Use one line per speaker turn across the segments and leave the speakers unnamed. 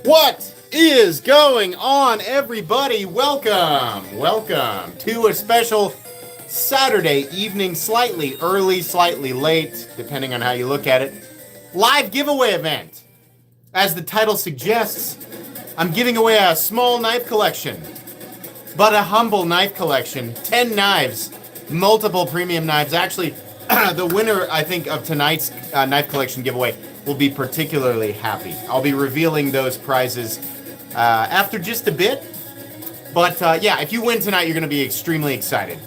What is going on, everybody? Welcome to a special Saturday evening, slightly early, slightly late, depending on how you look at it, live giveaway event. As the title suggests, I'm giving away a small knife collection, but a humble knife collection. 10 knives, multiple premium knives. Actually, the winner, I think, of tonight's knife collection giveaway will be particularly happy. I'll be revealing those prizes after just a bit. But yeah, if you win tonight, you're going to be extremely excited.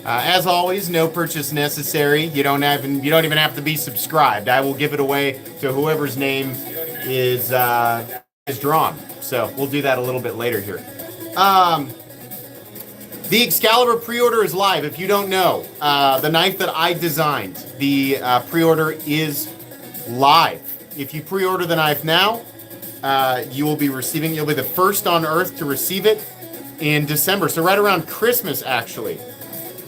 As always, no purchase necessary. You don't even have to be subscribed. I will give it away to whoever's name is drawn. So we'll do that a little bit later here. The Excalibur pre-order is live. If you don't know, the knife that I designed, the pre-order is live. If you pre-order the knife now, you'll be the first on Earth to receive it in December. So right around Christmas, actually.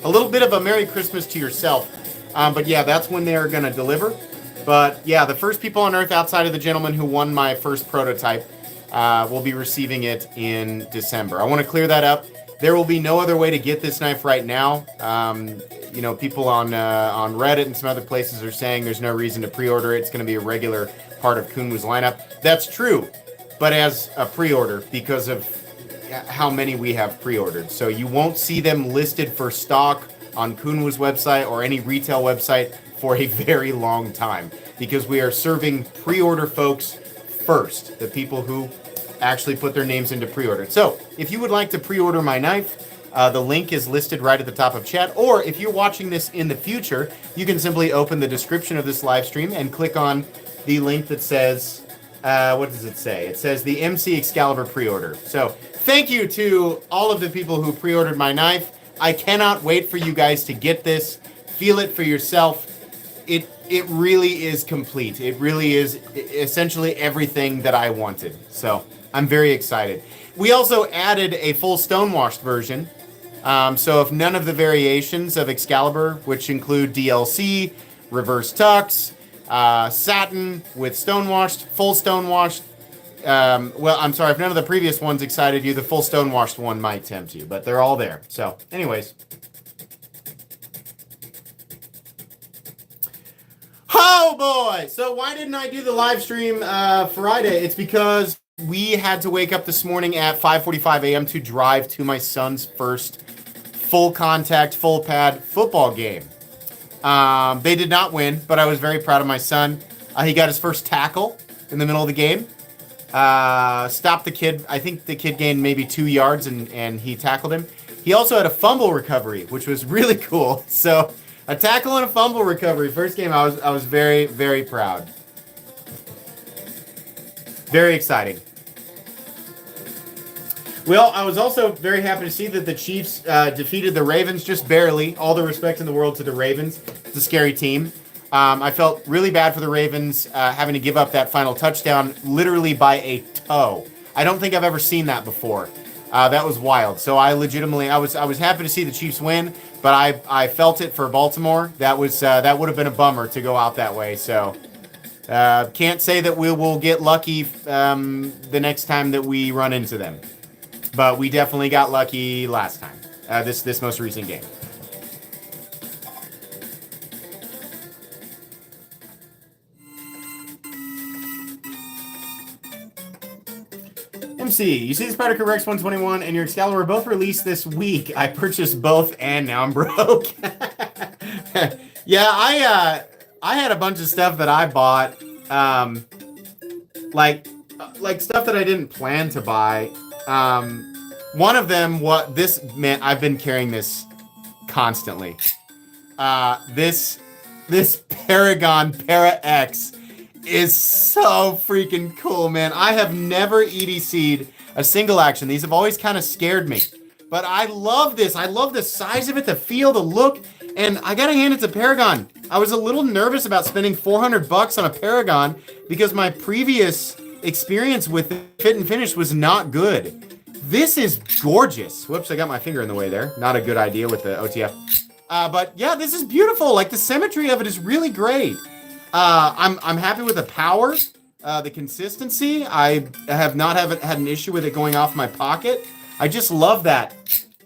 A little bit of a Merry Christmas to yourself. But yeah, that's when they're going to deliver. But yeah, the first people on Earth outside of the gentleman who won my first prototype will be receiving it in December. I want to clear that up. There will be no other way to get this knife right now. You know, people on Reddit and some other places are saying there's no reason to pre-order it. It's going to be a regular part of Kunwu's lineup. That's true, but as a pre-order because of how many we have pre-ordered. So you won't see them listed for stock on Kunwu's website or any retail website for a very long time because we are serving pre-order folks first, the people who actually put their names into pre-order. So if you would like to pre-order my knife, the link is listed right at the top of chat. Or if you're watching this in the future, you can simply open the description of this live stream and click on the link that says, what does it say? It says the MC Excalibur pre-order. So thank you to all of the people who pre-ordered my knife. I cannot wait for you guys to get this. Feel it for yourself. It really is complete. It really is essentially everything that I wanted. So I'm very excited. We also added a full stonewashed version. So if none of the variations of Excalibur, which include DLC, reverse tux, satin with stonewashed, full stonewashed, well, I'm sorry, if none of the previous ones excited you, the full stonewashed one might tempt you, but they're all there. So anyways. Oh boy! So why didn't I do the live stream Friday? It's because we had to wake up this morning at 5:45 a.m. to drive to my son's first full contact, full pad football game. They did not win, but I was very proud of my son. He got his first tackle in the middle of the game. Stopped the kid. I think the kid gained maybe 2 yards and he tackled him. He also had a fumble recovery, which was really cool. So a tackle and a fumble recovery. First game, I was very, very proud. Very exciting. Well, I was also very happy to see that the Chiefs defeated the Ravens just barely. All the respect in the world to the Ravens. It's a scary team. I felt really bad for the Ravens having to give up that final touchdown literally by a toe. I don't think I've ever seen that before. That was wild. So I was happy to see the Chiefs win, but I felt it for Baltimore. That would have been a bummer to go out that way. So can't say that we will get lucky the next time that we run into them. But we definitely got lucky last time, this most recent game. MC, you see the Spyderco Rex 121 and your Excalibur both released this week. I purchased both and now I'm broke. Yeah, I had a bunch of stuff that I bought, like stuff that I didn't plan to buy. One of them, I've been carrying this constantly. This Paragon Para X is so freaking cool, man. I have never EDC'd a single action. These have always kind of scared me. But I love this. I love the size of it, the feel, the look. And I gotta hand it to Paragon. I was a little nervous about spending $400 on a Paragon because my previous experience with fit and finish was not good. This is gorgeous. Whoops, I got my finger in the way there. Not a good idea with the OTF. But yeah, this is beautiful. Like the symmetry of it is really great. I'm happy with the power. The consistency, I have not had an issue with it going off my pocket. I just love that.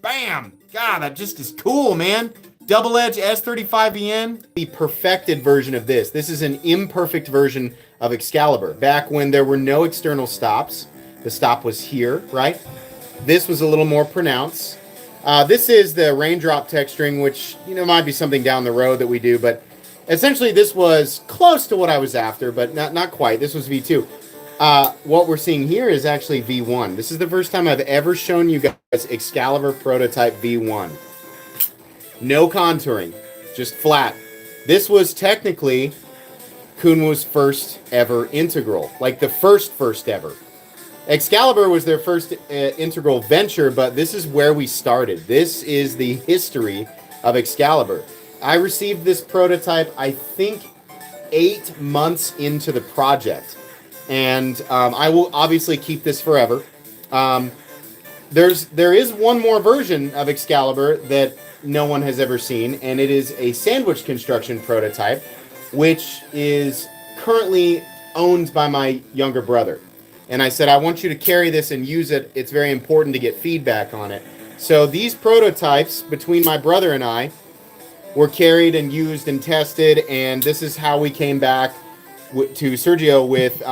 Bam! God, that just is cool, man. Double edge S35EN. The perfected version of this. This is an imperfect version of Excalibur. Back when there were no external stops. The stop was here, right? This was a little more pronounced. This is the raindrop texturing, which, might be something down the road that we do, but essentially this was close to what I was after, but not quite. This was V2. What we're seeing here is actually V1. This is the first time I've ever shown you guys Excalibur prototype V1. No contouring, just flat. This was technically Kunwo's first ever integral, like the first ever. Excalibur was their first integral venture, but this is where we started. This is the history of Excalibur. I received this prototype, I think, 8 months into the project. And I will obviously keep this forever. There is one more version of Excalibur that no one has ever seen, and it is a sandwich construction prototype, which is currently owned by my younger brother. And I said, I want you to carry this and use it. It's very important to get feedback on it. So these prototypes, between my brother and I, were carried and used and tested, and this is how we came back to Sergio with,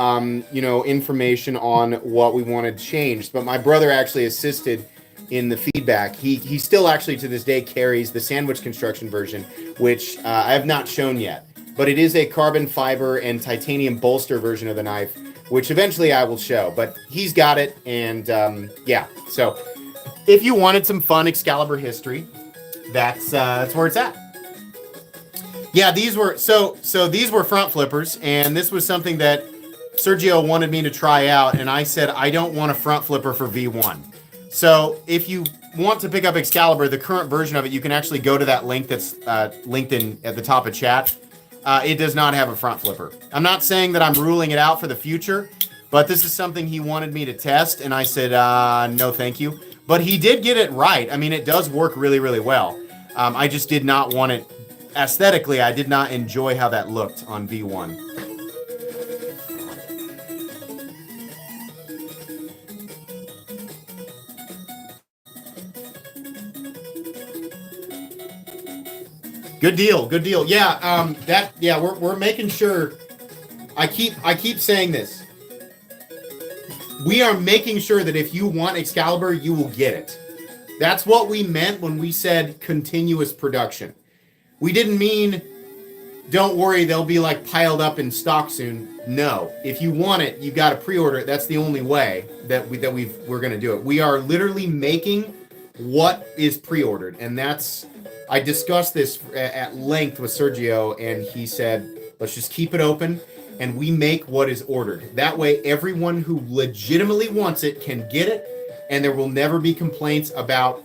information on what we wanted changed. But my brother actually assisted in the feedback. He still actually to this day carries the sandwich construction version, which I have not shown yet. But it is a carbon fiber and titanium bolster version of the knife, which eventually I will show. But he's got it, and yeah. So if you wanted some fun Excalibur history, that's where it's at. Yeah, these were these were front flippers, and this was something that Sergio wanted me to try out, and I said I don't want a front flipper for V1. So if you want to pick up Excalibur, the current version of it, you can actually go to that link that's linked in at the top of chat. It does not have a front flipper. I'm not saying that I'm ruling it out for the future, but this is something he wanted me to test, and I said no, thank you. But he did get it right. I mean, it does work really, really well. I just did not want it. Aesthetically, I did not enjoy how that looked on V1. Good deal, good deal. Yeah, we're making sure. I keep saying this. We are making sure that if you want Excalibur, you will get it. That's what we meant when we said continuous production. We didn't mean, don't worry, they'll be like piled up in stock soon. No, if you want it, you got to pre-order it. That's the only way that we're going to do it. We are literally making what is pre-ordered, and I discussed this at length with Sergio, and he said, let's just keep it open, and we make what is ordered. That way, everyone who legitimately wants it can get it, and there will never be complaints about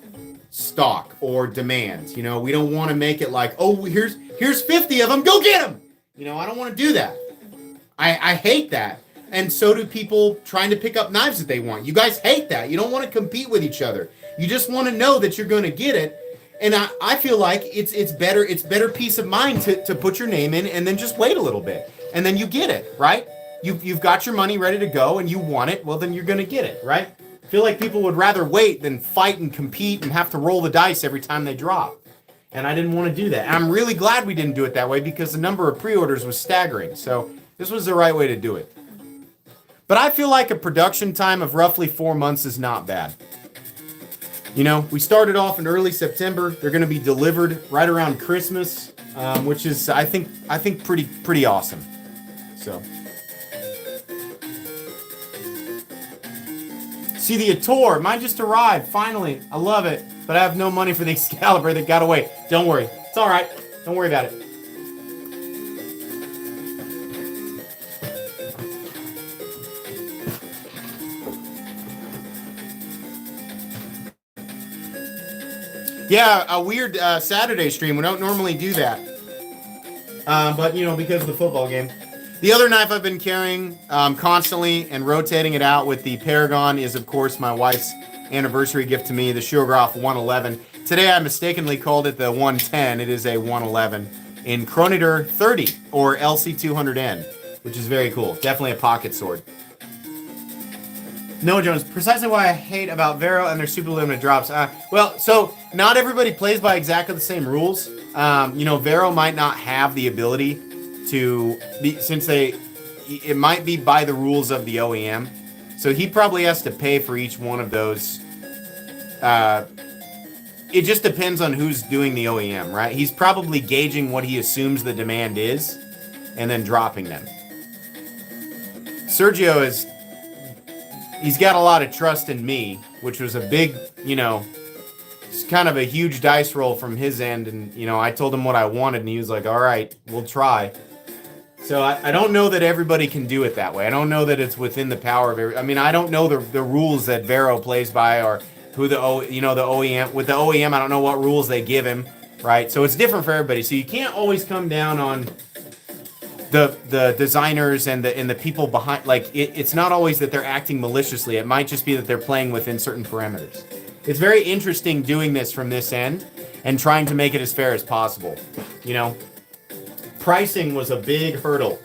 stock or demands. We don't want to make it like, oh, here's 50 of them, go get them. I don't want to do that. I hate that. And so do people trying to pick up knives that they want. You guys hate that. You don't want to compete with each other. You just want to know that you're going to get it. And I feel like it's better peace of mind to put your name in and then just wait a little bit. And then you get it, right? You've got your money ready to go and you want it, well, then you're going to get it, right? I feel like people would rather wait than fight and compete and have to roll the dice every time they drop. And I didn't want to do that. And I'm really glad we didn't do it that way because the number of pre-orders was staggering. So this was the right way to do it. But I feel like a production time of roughly 4 months is not bad. We started off in early September. They're going to be delivered right around Christmas, which is, I think pretty awesome. So. See the Ator, mine just arrived, finally. I love it, but I have no money for the Excalibur that got away. Don't worry, it's all right. Don't worry about it. Yeah, a weird Saturday stream. We don't normally do that. But, because of the football game. The other knife I've been carrying constantly and rotating it out with the Paragon is, of course, my wife's anniversary gift to me, the Schuergraf 111. Today I mistakenly called it the 110. It is a 111 in Chronometer 30 or LC200N. which is very cool. Definitely a pocket sword. Noah Jones, precisely why I hate about Vero and their super limited drops. Well, so not everybody plays by exactly the same rules. You know, Vero might not have the ability to be, since it might be by the rules of the OEM. So he probably has to pay for each one of those. It just depends on who's doing the OEM, right? He's probably gauging what he assumes the demand is and then dropping them. Sergio he's got a lot of trust in me, which was a big, you know, it's kind of a huge dice roll from his end. And, you know, I told him what I wanted and he was like, all right, we'll try. So I don't know that everybody can do it that way. I don't know that it's within the power of I mean, I don't know the rules that Vero plays by or who the OEM, with the OEM, I don't know what rules they give him, right? So it's different for everybody. So you can't always come down on the designers and the people behind, like it's not always that they're acting maliciously. It might just be that they're playing within certain parameters. It's very interesting doing this from this end and trying to make it as fair as possible. You know, pricing was a big hurdle.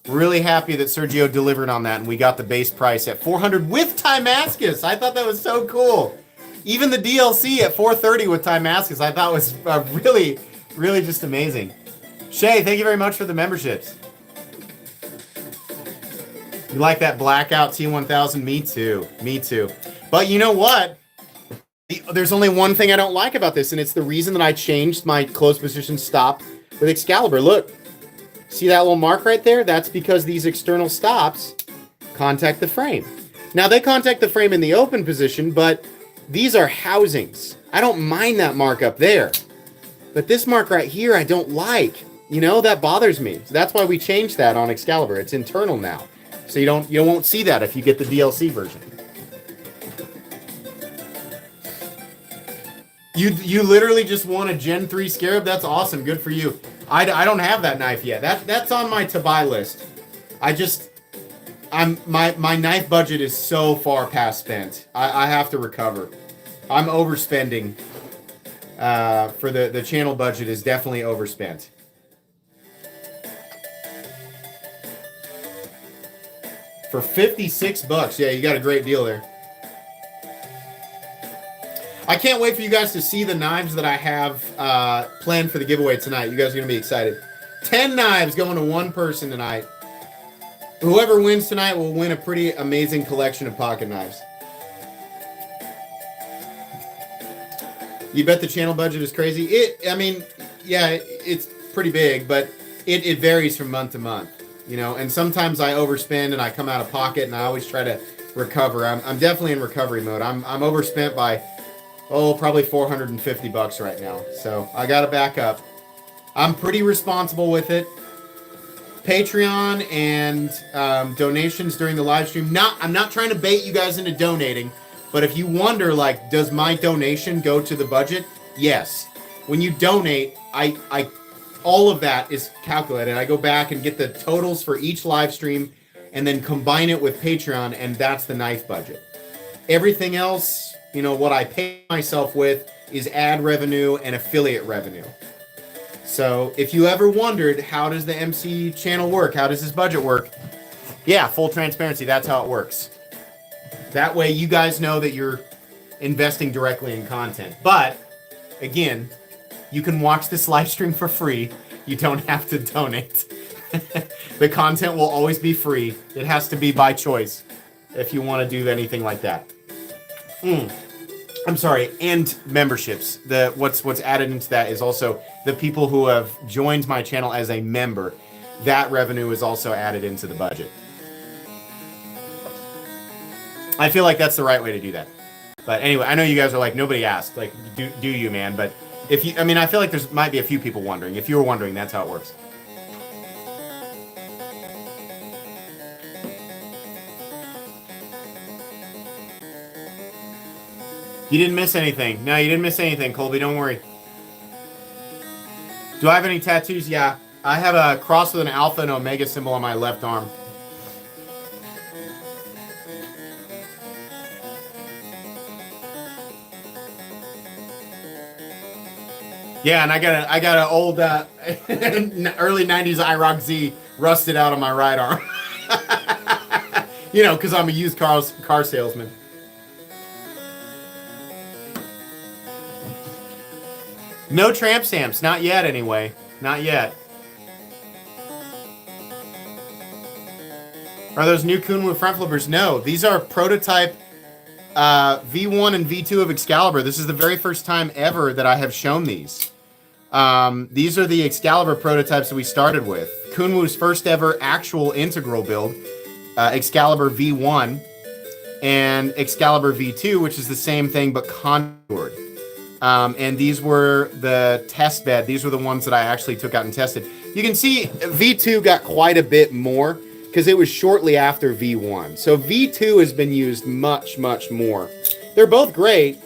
Really happy that Sergio delivered on that and we got the base price at $400 with Timascus. I thought that was so cool. Even the DLC at $430 with Timascus I thought was really, really just amazing. Shay, thank you very much for the memberships. You like that blackout T1000? Me too. Me too. But you know what? There's only one thing I don't like about this, and it's the reason that I changed my close position stop with Excalibur. Look. See that little mark right there? That's because these external stops contact the frame. Now, they contact the frame in the open position, but these are housings. I don't mind that mark up there. But this mark right here, I don't like. You know, that bothers me. So that's why we changed that on Excalibur. It's internal now. So you won't see that if you get the DLC version. You literally just won a Gen 3 Scarab? That's awesome. Good for you. I don't have that knife yet. That's on my to-buy list. My knife budget is so far past spent. I have to recover. I'm overspending. For the channel budget is definitely overspent. For $56, yeah, you got a great deal there. I can't wait for you guys to see the knives that I have planned for the giveaway tonight. You guys are going to be excited. 10 knives going to one person tonight. Whoever wins tonight will win a pretty amazing collection of pocket knives. You bet the channel budget is crazy? I mean, yeah, it's pretty big, but it varies from month to month. You know, and sometimes I overspend and I come out of pocket and I always try to recover. I'm definitely in recovery mode. I'm overspent by... probably $450 right now. So I got to back up. I'm pretty responsible with it. Patreon and donations during the live stream. I'm not trying to bait you guys into donating, but if you wonder, like, does my donation go to the budget? Yes. When you donate, I all of that is calculated. I go back and get the totals for each live stream and then combine it with Patreon, and that's the knife budget. Everything else, you know, what I pay myself with is ad revenue and affiliate revenue. So if you ever wondered, how does the MC channel work? How does this budget work? Yeah, full transparency, that's how it works. That way you guys know that you're investing directly in content. But, again, you can watch this live stream for free. You don't have to donate. The content will always be free. It has to be by choice if you want to do anything like that. I'm sorry, and memberships. What's added into that is also the people who have joined my channel as a member. That revenue is also added into the budget. I feel like that's the right way to do that. But anyway, I know you guys are like, nobody asked. Like, do you, man? But if you, I mean, I feel like there's might be a few people wondering. If you were wondering, that's how it works. You didn't miss anything. No, you didn't miss anything, Colby. Don't worry. Do I have any tattoos? Yeah. I have a cross with an alpha and omega symbol on my left arm. Yeah, and I got an old early '90s IROC Z rusted out on my right arm. You know, because I'm a used car salesman. No tramp stamps, not yet anyway. Not yet. Are those new Kunwu front flippers? No, these are prototype V1 and V2 of Excalibur. This is the very first time ever that I have shown these. These are the Excalibur prototypes that we started with. Kunwu's first ever actual integral build, Excalibur V1, and Excalibur V2, which is the same thing but contoured. And these were the test bed. These were the ones that I actually took out and tested. You can see V2 got quite a bit more because it was shortly after V1. So V2 has been used much, much more. They're both great.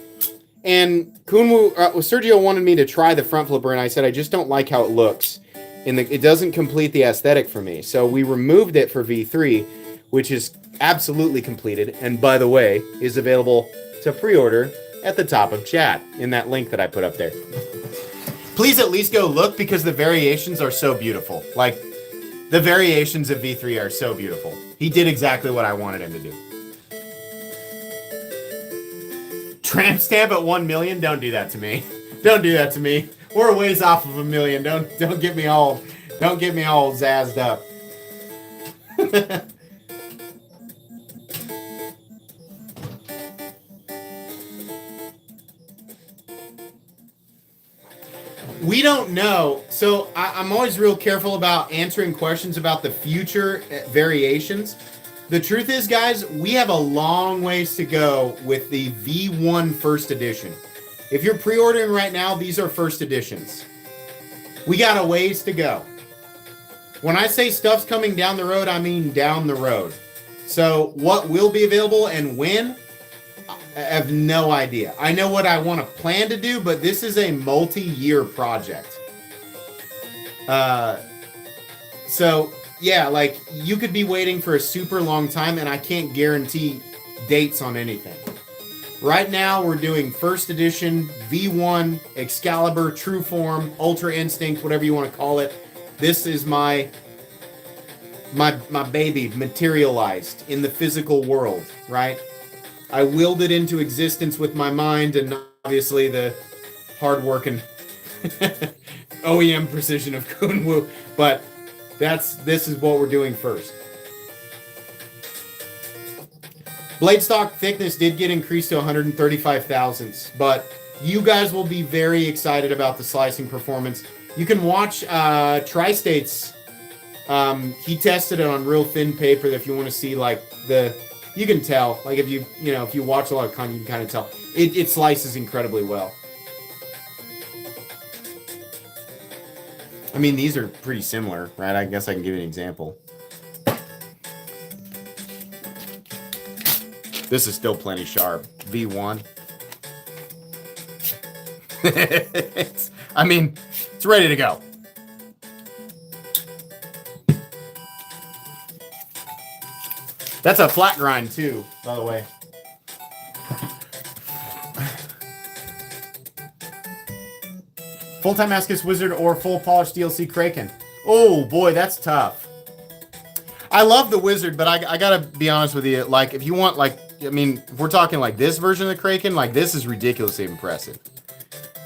And Kunwu, Sergio wanted me to try the front flipper, and I said I just don't like how it looks. It doesn't complete the aesthetic for me. So we removed it for V3, which is absolutely completed. And by the way, is available to pre-order at the top of chat in that link that I put up there. Please at least go look because the variations are so beautiful. Like, the variations of V3 are so beautiful. He did exactly what I wanted him to do. Tramp stamp at 1 million? Don't do that to me. Don't do that to me. We're a ways off of 1 million. Don't get me all zazzed up. We don't know. So I'm always real careful about answering questions about the future variations. The truth is, guys, we have a long ways to go with the V1 first edition. If you're pre-ordering right now, these are first editions. We got a ways to go. When I say stuff's coming down the road, I mean down the road. So what will be available and when, I have no idea. I know what I want to plan to do, but this is a multi-year project. So yeah, like you could be waiting for a super long time and I can't guarantee dates on anything. Right now we're doing first edition, V1, Excalibur, True Form, Ultra Instinct, whatever you want to call it. This is my baby materialized in the physical world, right? I willed it into existence with my mind and obviously the hard-working OEM precision of Kunwu, but this is what we're doing first. Blade stock thickness did get increased to 135 thousandths, but you guys will be very excited about the slicing performance. You can watch Tri-State's. He tested it on real thin paper. If you want to see like you can tell. Like if you watch a lot of content, you can kind of tell it slices incredibly well. I mean, these are pretty similar, right? I guess I can give you an example. This is still plenty sharp. V1. It's ready to go. That's a flat grind too, by the way. Full-time Askus Wizard or full polished DLC Kraken? Oh boy, that's tough. I love the Wizard, but I gotta be honest with you. Like, if you want, if we're talking like this version of the Kraken, like this is ridiculously impressive.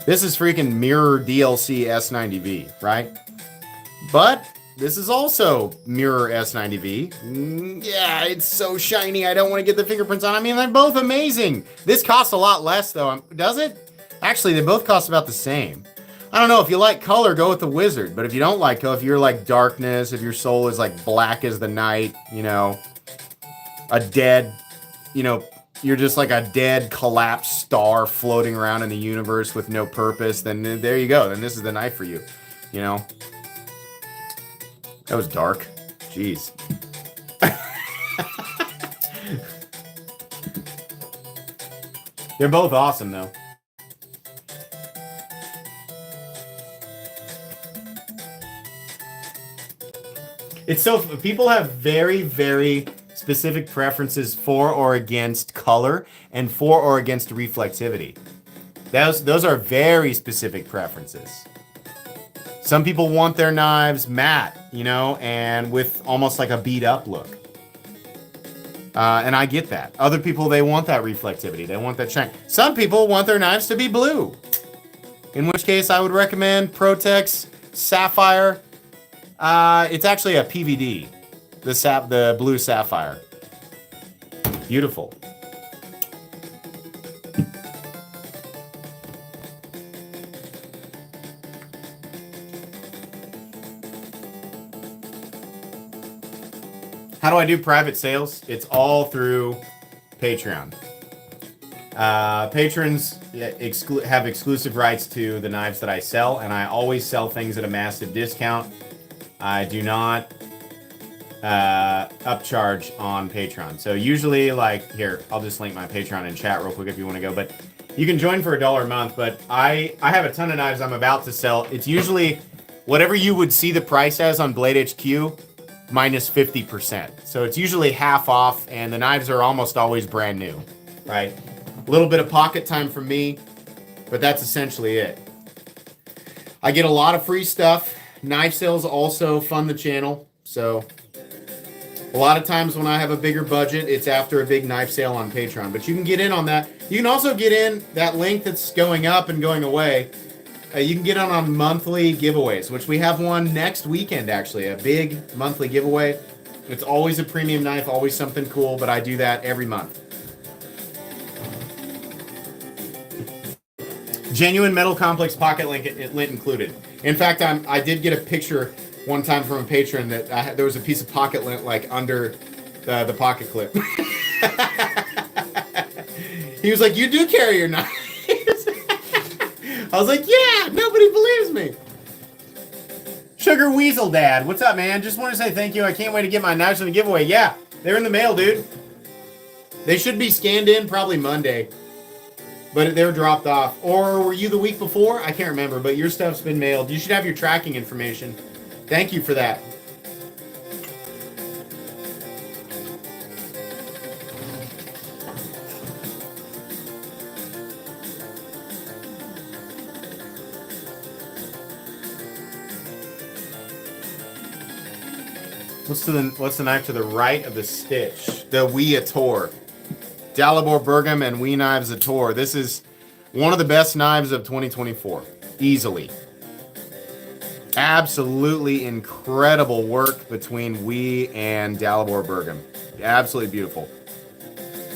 This is freaking mirror DLC S90V, right? But this is also mirror S90V. Yeah, it's so shiny. I don't want to get the fingerprints on. I mean, they're both amazing. This costs a lot less, though. Does it? Actually, they both cost about the same. I don't know. If you like color, go with the Wizard. But if you don't like color, if you're like darkness, if your soul is like black as the night, a dead, you're just like a dead, collapsed star floating around in the universe with no purpose, then there you go. Then this is the knife for you, That was dark. Jeez. They're both awesome, though. It's so... People have very, very specific preferences for or against color and for or against reflectivity. Those are very specific preferences. Some people want their knives matte, you know, and with almost like a beat up look. And I get that. Other people, they want that reflectivity. They want that shine. Some people want their knives to be blue. In which case, I would recommend Protex Sapphire. It's actually a PVD. The blue sapphire. Beautiful. How do I do private sales? It's all through Patreon. Patrons have exclusive rights to the knives that I sell, and I always sell things at a massive discount. I do not upcharge on Patreon. So usually, like, here, I'll just link my Patreon in chat real quick if you want to go. But you can join for $1 a month, but I have a ton of knives I'm about to sell. It's usually whatever you would see the price as on Blade HQ minus 50%. So it's usually half off, and the knives are almost always brand new, right? A little bit of pocket time from me, but that's essentially it. I get a lot of free stuff. Knife sales also fund the channel. So a lot of times when I have a bigger budget, it's after a big knife sale on Patreon. But you can get in on that. You can also get in that link that's going up and going away. You can get on monthly giveaways, which we have one next weekend, actually. A big monthly giveaway. It's always a premium knife, always something cool, but I do that every month. Genuine metal complex pocket lint included. In fact, I did get a picture one time from a patron that there was a piece of pocket lint like under the pocket clip. He was like, "You do carry your knife." I was like, "Yeah, nobody believes me." Sugar Weasel Dad, what's up, man? Just want to say thank you. I can't wait to get my knives in the giveaway. Yeah, they're in the mail, dude. They should be scanned in probably Monday. But they were dropped off. Or were you the week before? I can't remember, but your stuff's been mailed. You should have your tracking information. Thank you for that. What's the knife to the right of the stitch? The Weator. Dalibor Bergam and We Knives Ator. This is one of the best knives of 2024. Easily. Absolutely incredible work between We and Dalibor Bergam. Absolutely beautiful.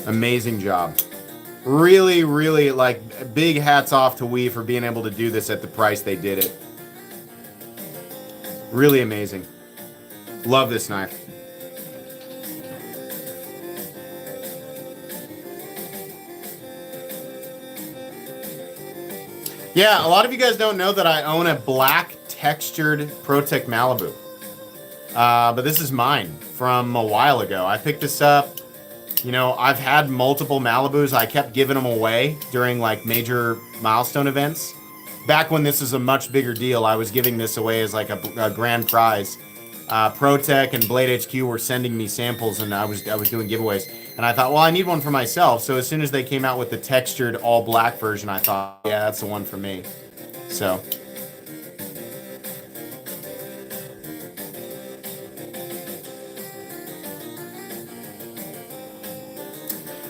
Amazing job. Really, really, like, big hats off to We for being able to do this at the price they did it. Really amazing. Love this knife. Yeah, a lot of you guys don't know that I own a black textured Protec Malibu. But this is mine from a while ago. I picked this up. You know, I've had multiple Malibus. I kept giving them away during like major milestone events. Back when this was a much bigger deal, I was giving this away as like a grand prize. Protec and Blade HQ were sending me samples, and I was doing giveaways. And I thought, well, I need one for myself. So as soon as they came out with the textured all black version, I thought, yeah, that's the one for me. So.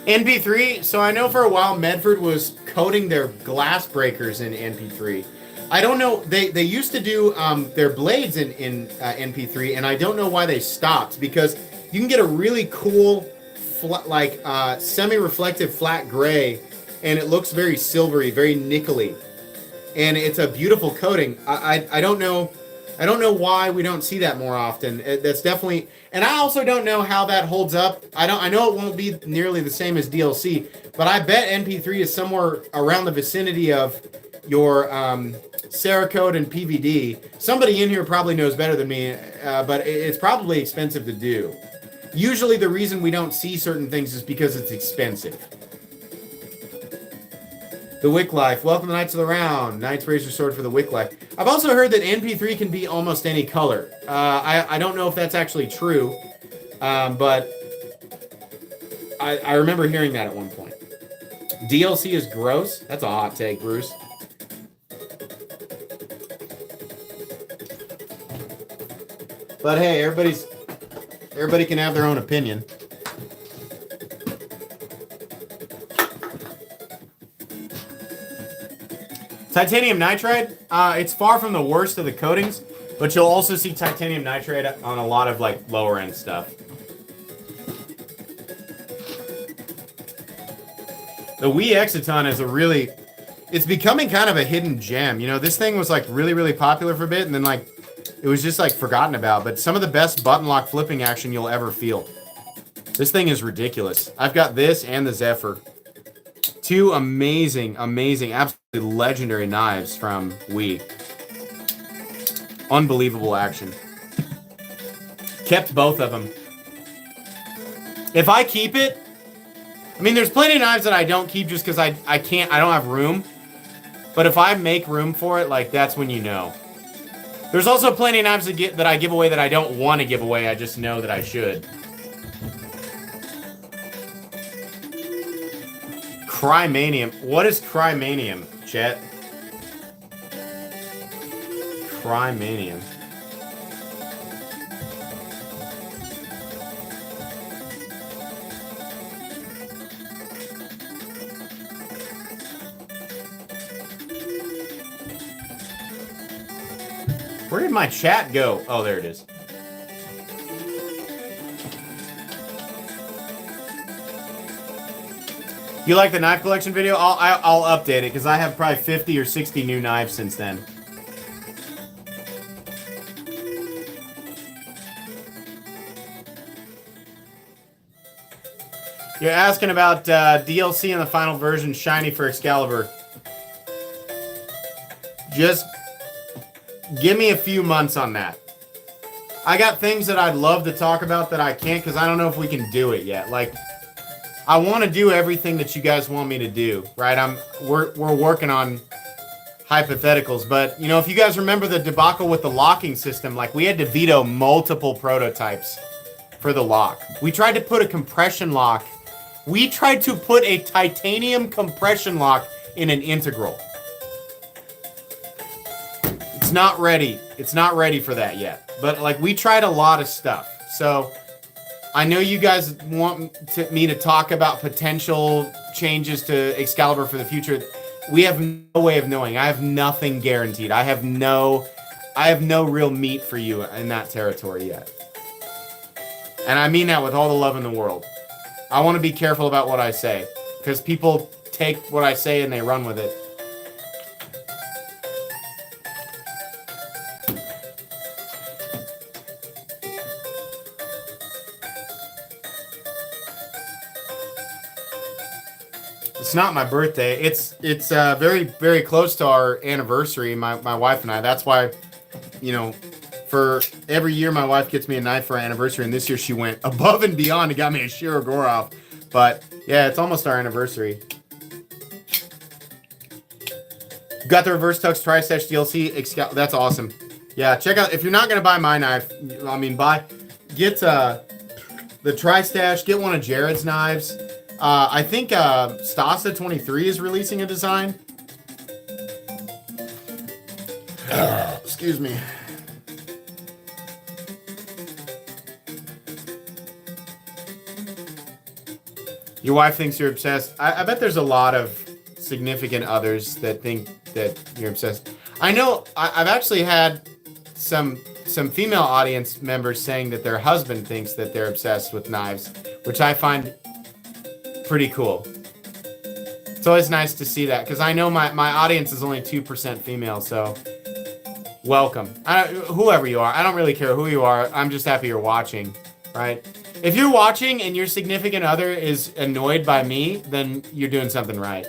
NP3, so I know for a while Medford was coating their glass breakers in NP3. I don't know, they used to do their blades in NP3, and I don't know why they stopped, because you can get a really cool, semi-reflective flat gray, and it looks very silvery, very nickel-y, and it's a beautiful coating. I don't know why we don't see that more often. That's definitely, and I also don't know how that holds up. I know it won't be nearly the same as DLC, but I bet NP3 is somewhere around the vicinity of your Cerakote and PVD. Somebody in here probably knows better than me, but it's probably expensive to do. Usually the reason we don't see certain things is because it's expensive. The Wick Life. Welcome to Knights of the Round. Knight's Razor Sword for the Wick Life. I've also heard that NP3 can be almost any color. I don't know if that's actually true, but I remember hearing that at one point. DLC is gross? That's a hot take, Bruce. But hey, everybody can have their own opinion. Titanium nitride, it's far from the worst of the coatings, but you'll also see titanium nitride on a lot of like lower end stuff. The Wii Exciton is it's becoming kind of a hidden gem. You know, this thing was like really, really popular for a bit, and then like it was just like forgotten about. But some of the best button lock flipping action you'll ever feel. This thing is ridiculous. I've got this and the Zephyr. Two amazing, absolutely legendary knives from Wii. Unbelievable action. Kept both of them. If I keep it, I mean, there's plenty of knives that I don't keep just because I don't have room. But if I make room for it, like, that's when you know. There's also plenty of knives that I give away that I don't want to give away. I just know that I should. Crymanium. What is Crymanium, chat? Crymanium. Where did my chat go? Oh, there it is. You like the knife collection video? I'll update it because I have probably 50 or 60 new knives since then. You're asking about DLC in the final version, shiny for Excalibur. Just give me a few months on that. I got things that I'd love to talk about that I can't because I don't know if we can do it yet. Like, I want to do everything that you guys want me to do, right? We're working on hypotheticals, but you know, if you guys remember the debacle with the locking system, like we had to veto multiple prototypes for the lock. We tried to put a compression lock. We tried to put a titanium compression lock in an integral. It's not ready. It's not ready for that yet. But like we tried a lot of stuff. So I know you guys want me to talk about potential changes to Excalibur for the future. We have no way of knowing. I have nothing guaranteed. I have no real meat for you in that territory yet. And I mean that with all the love in the world. I want to be careful about what I say because people take what I say and they run with it. It's not my birthday. It's very, very close to our anniversary, my wife and I. That's why, you know, for every year my wife gets me a knife for our anniversary, and this year she went above and beyond and got me a Shirogorov. But yeah, it's almost our anniversary. Got the Reverse Tux Tri-Stash DLC. That's awesome. Yeah, check out, if you're not gonna buy my knife, I mean, get the Tri-Stash, get one of Jared's knives. I think Stasa 23 is releasing a design. Excuse me. Your wife thinks you're obsessed. I bet there's a lot of significant others that think that you're obsessed. I know I've actually had some female audience members saying that their husband thinks that they're obsessed with knives, which I find pretty cool. It's always nice to see that because I know my audience is only 2% female, so welcome. Whoever you are, I don't really care who you are. I'm just happy you're watching, right? If you're watching and your significant other is annoyed by me, then you're doing something right.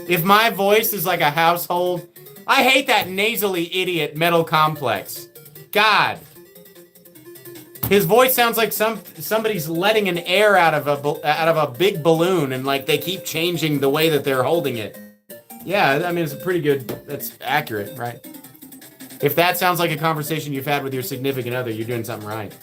If my voice is like a household, I hate that nasally idiot Metal Complex. God. His voice sounds like somebody's letting an air out of a big balloon, and like they keep changing the way that they're holding it. Yeah, I mean it's a pretty good. That's accurate, right? If that sounds like a conversation you've had with your significant other, you're doing something right.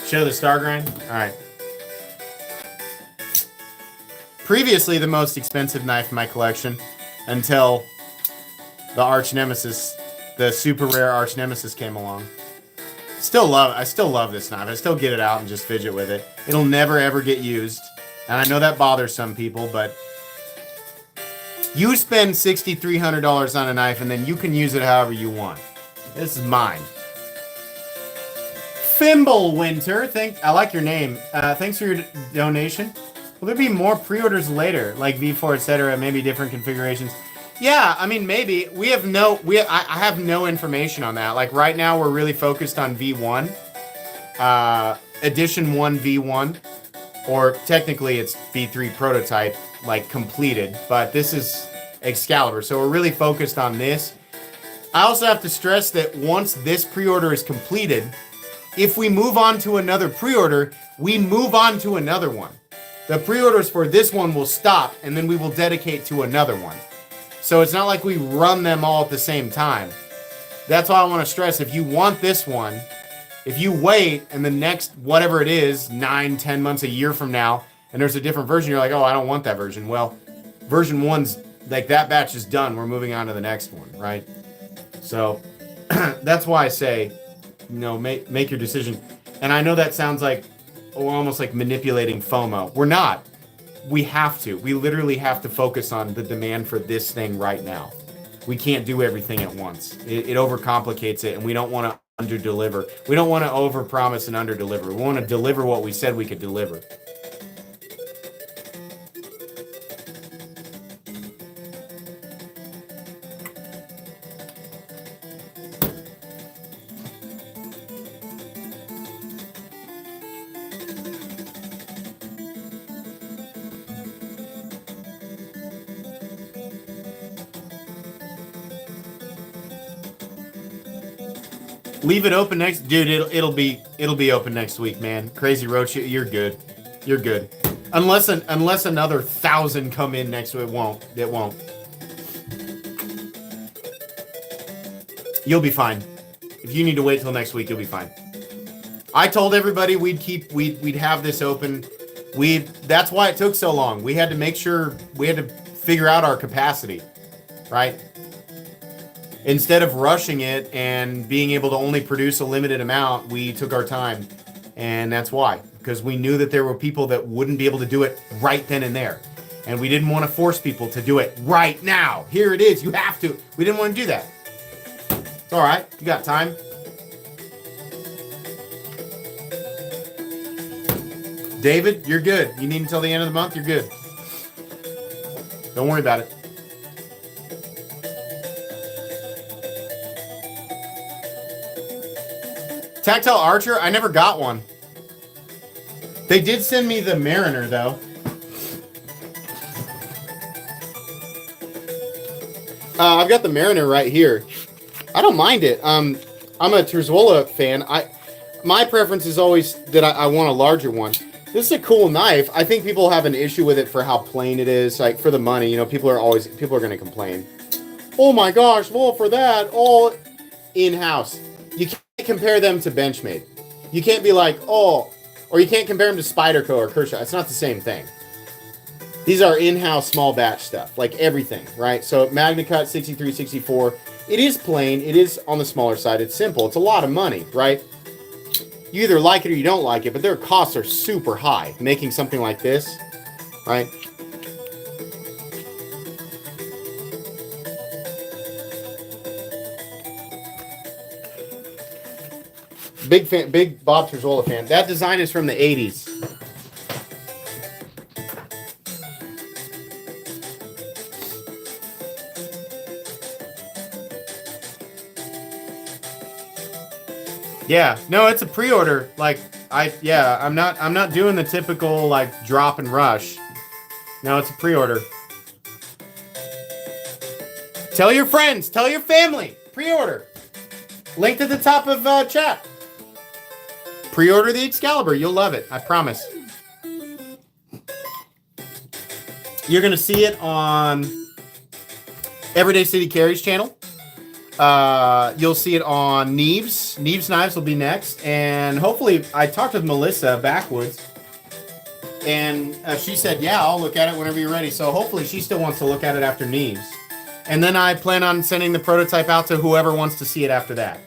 Show the star grind. All right. previously the most expensive knife in my collection until the arch nemesis, the super rare arch nemesis came along. I still love this knife. I still get it out and just fidget with it. It'll never ever get used. And I know that bothers some people, but you spend $6,300 on a knife and then you can use it however you want. This is mine. Fimblewinter, I like your name. Thanks for your donation. Will there be more pre-orders later, like V4, etc., maybe different configurations? Yeah, I mean, maybe. I have no information on that. Like, right now, we're really focused on V1. Edition 1 V1. Or, technically, it's V3 prototype, like, completed. But this is Excalibur, so we're really focused on this. I also have to stress that once this pre-order is completed, if we move on to another pre-order, we move on to another one. The pre-orders for this one will stop, and then we will dedicate to another one. So it's not like we run them all at the same time. That's why I want to stress, if you want this one, if you wait and the next, whatever it is, 9, 10 months, a year from now, and there's a different version, you're like, oh, I don't want that version. Well, version 1's, like, that batch is done. We're moving on to the next one, right? So that's why I say, make your decision. And I know that sounds like, almost like manipulating FOMO. We're not. We have to. We literally have to focus on the demand for this thing right now. We can't do everything at once. It overcomplicates it, and we don't want to under-deliver. We don't want to over-promise and under-deliver. We want to deliver what we said we could deliver. Leave it open next, dude. It'll be open next week, man. Crazy Roach, you're good. You're good. Unless another 1,000 come in next week, it won't. You'll be fine. If you need to wait till next week, you'll be fine. I told everybody we'd have this open. That's why it took so long. We had to make sure, we had to figure out our capacity, right? Instead of rushing it and being able to only produce a limited amount, we took our time. And that's why. Because we knew that there were people that wouldn't be able to do it right then and there. And we didn't want to force people to do it right now. Here it is. You have to. We didn't want to do that. It's all right. You got time. David, you're good. You need until the end of the month. You're good. Don't worry about it. Tactile Archer? I never got one. They did send me the Mariner, though. I've got the Mariner right here. I don't mind it. I'm a Terzuola fan. My preference is always that I want a larger one. This is a cool knife. I think people have an issue with it for how plain it is. Like, for the money, people are going to complain. Oh my gosh, well, for that, all in-house. You can't compare them to Benchmade. You can't be like, oh, or you can't compare them to Spyderco or Kershaw. It's not the same thing. These are in-house small batch stuff, like everything, right? So MagnaCut 63, 64, it is plain. It is on the smaller side. It's simple. It's a lot of money, right? You either like it or you don't like it, but their costs are super high making something like this, right? Big fan, big Bob Terzuola fan. That design is from the 80s. Yeah, no, it's a pre-order. Like, I'm not doing the typical like drop and rush. No, it's a pre-order. Tell your friends, tell your family, pre-order. Linked at the top of chat. Pre-order the Excalibur. You'll love it. I promise. You're going to see it on Everyday City Carries channel. You'll see it on Neves. Neves Knives will be next. And hopefully, I talked with Melissa Backwoods. And she said, yeah, I'll look at it whenever you're ready. So hopefully she still wants to look at it after Neves. And then I plan on sending the prototype out to whoever wants to see it after that.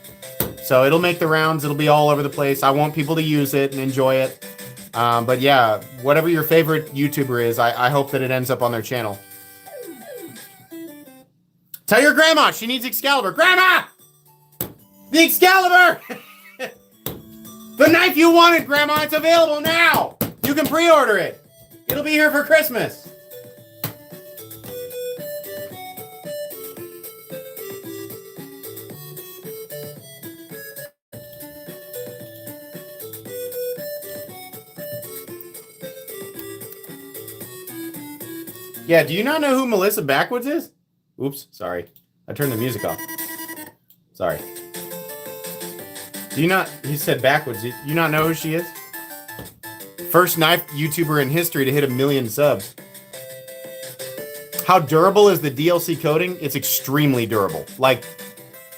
So it'll make the rounds. It'll be all over the place. I want people to use it and enjoy it. But yeah, whatever your favorite YouTuber is, I hope that it ends up on their channel. Tell your grandma she needs Excalibur. Grandma! The Excalibur! The knife you wanted, Grandma, it's available now! You can pre-order it. It'll be here for Christmas. Yeah, do you not know who Melissa Backwoods is? Oops, sorry. I turned the music off. Sorry. Do you not, he said backwards, do you not know who she is? First knife YouTuber in history to hit 1 million subs. How durable is the DLC coating? It's extremely durable. Like,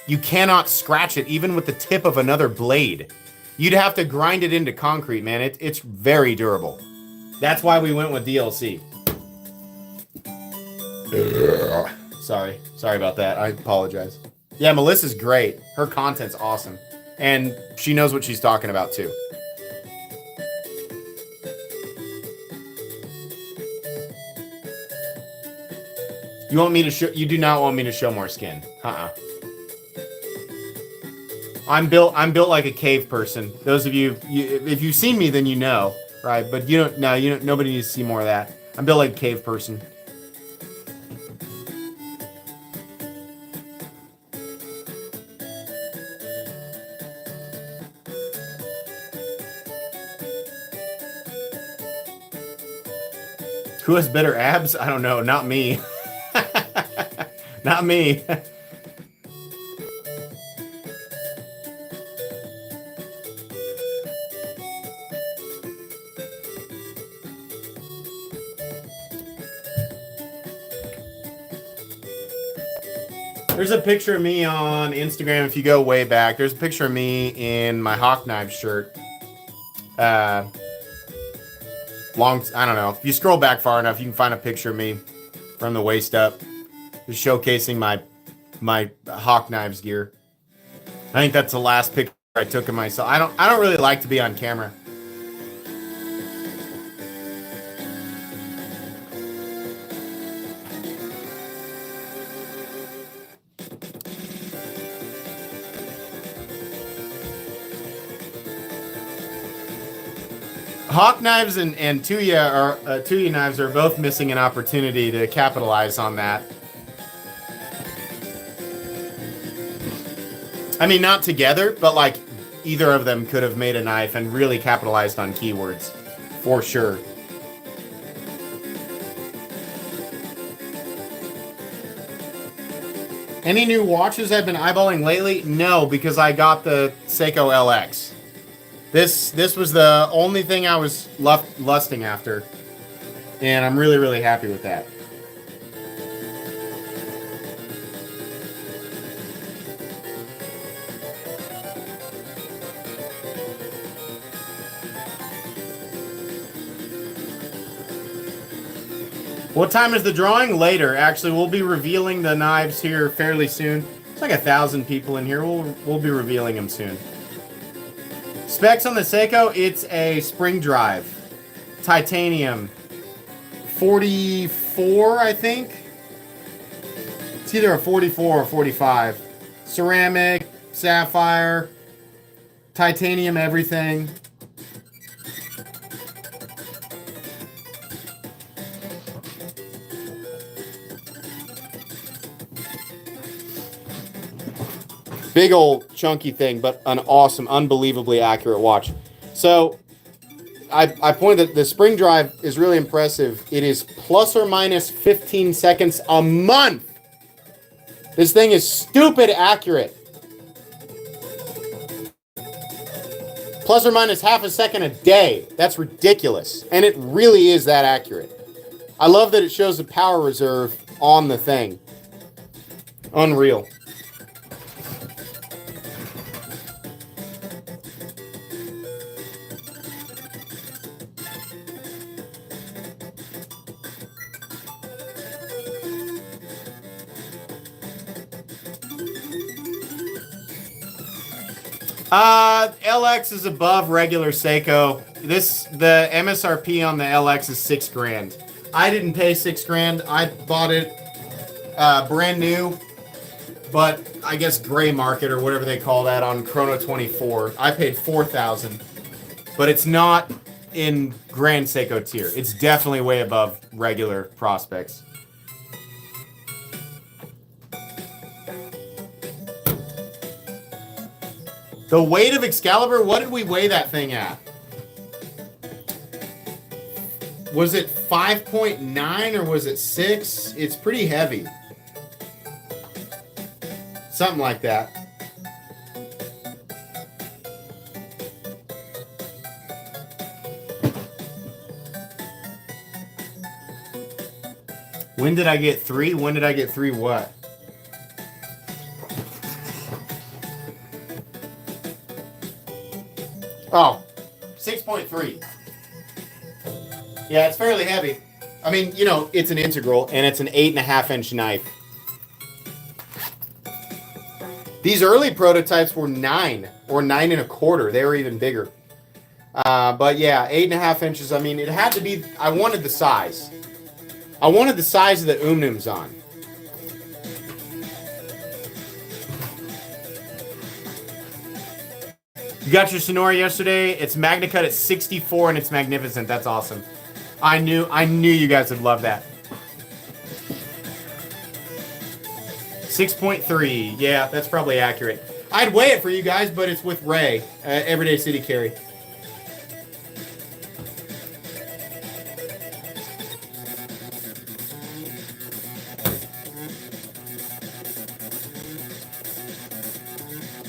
you cannot scratch it even with the tip of another blade. You'd have to grind it into concrete, man. It's very durable. That's why we went with DLC. Sorry about that. I apologize. Yeah, Melissa's great. Her content's awesome. And she knows what she's talking about, too. You want me to show? You do not want me to show more skin. I'm built like a cave person. Those of you, if you've seen me, then you know, right? But you don't. No, you don't. Nobody needs to see more of that. I'm built like a cave person. Who has better abs? I don't know. Not me. Not me. There's a picture of me on Instagram. If you go way back, there's a picture of me in my Hawk Knives shirt. I don't know. If you scroll back far enough, you can find a picture of me from the waist up, just showcasing my Hawk Knives gear. I think that's the last picture I took of myself. I don't really like to be on camera. Hawk Knives and Tuya Knives are both missing an opportunity to capitalize on that. I mean, not together, but like either of them could have made a knife and really capitalized on keywords, for sure. Any new watches I've been eyeballing lately? No, because I got the Seiko LX. This was the only thing I was lusting after, and I'm really, really happy with that. What time is the drawing? Later. Actually, we'll be revealing the knives here fairly soon. It's like 1,000 people in here. We'll be revealing them soon. Specs on the Seiko, it's a spring drive. Titanium. 44, I think. It's either a 44 or 45. Ceramic, sapphire, titanium, everything. Big old chunky thing, but an awesome, unbelievably accurate watch. So I pointed that the spring drive is really impressive. It is plus or minus 15 seconds a month. This thing is stupid accurate. Plus or minus half a second a day. That's ridiculous. And it really is that accurate. I love that it shows the power reserve on the thing. Unreal. LX is above regular Seiko. The MSRP on the LX is $6,000. I didn't pay $6,000. I bought it brand new, but I guess gray market or whatever they call that on Chrono 24. I paid $4,000, but it's not in Grand Seiko tier. It's definitely way above regular prospects. The weight of Excalibur, what did we weigh that thing at? Was it 5.9 or was it 6? It's pretty heavy. Something like that. When did I get 3? When did I get 3 what? Oh, 6.3. Yeah, it's fairly heavy. I mean, you know, it's an integral, and it's an 8.5-inch knife. These early prototypes were 9 or 9 1/4. They were even bigger. But yeah, 8.5 inches. I mean, it had to be. I wanted the size. I wanted the size of the Umnum's on. You got your Sonora yesterday. It's MagnaCut at 64, and it's magnificent. That's awesome. I knew you guys would love that. 6.3. Yeah, that's probably accurate. I'd weigh it for you guys, but it's with Ray, Everyday City Carry.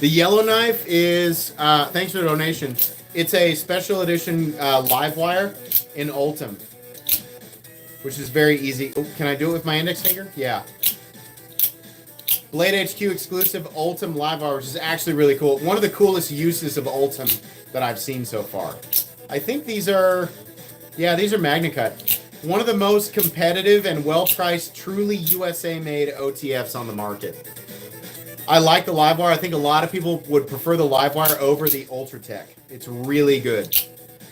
The yellow knife is, thanks for the donation. It's a special edition live wire in Ultim, which is very easy. Oh, can I do it with my index finger? Yeah. Blade HQ exclusive Ultim live wire, which is actually really cool. One of the coolest uses of Ultim that I've seen so far. I think these are, yeah, these are MagnaCut. One of the most competitive and well-priced, truly USA-made OTFs on the market. I like the live wire. I think a lot of people would prefer the live wire over the Ultratech. It's really good.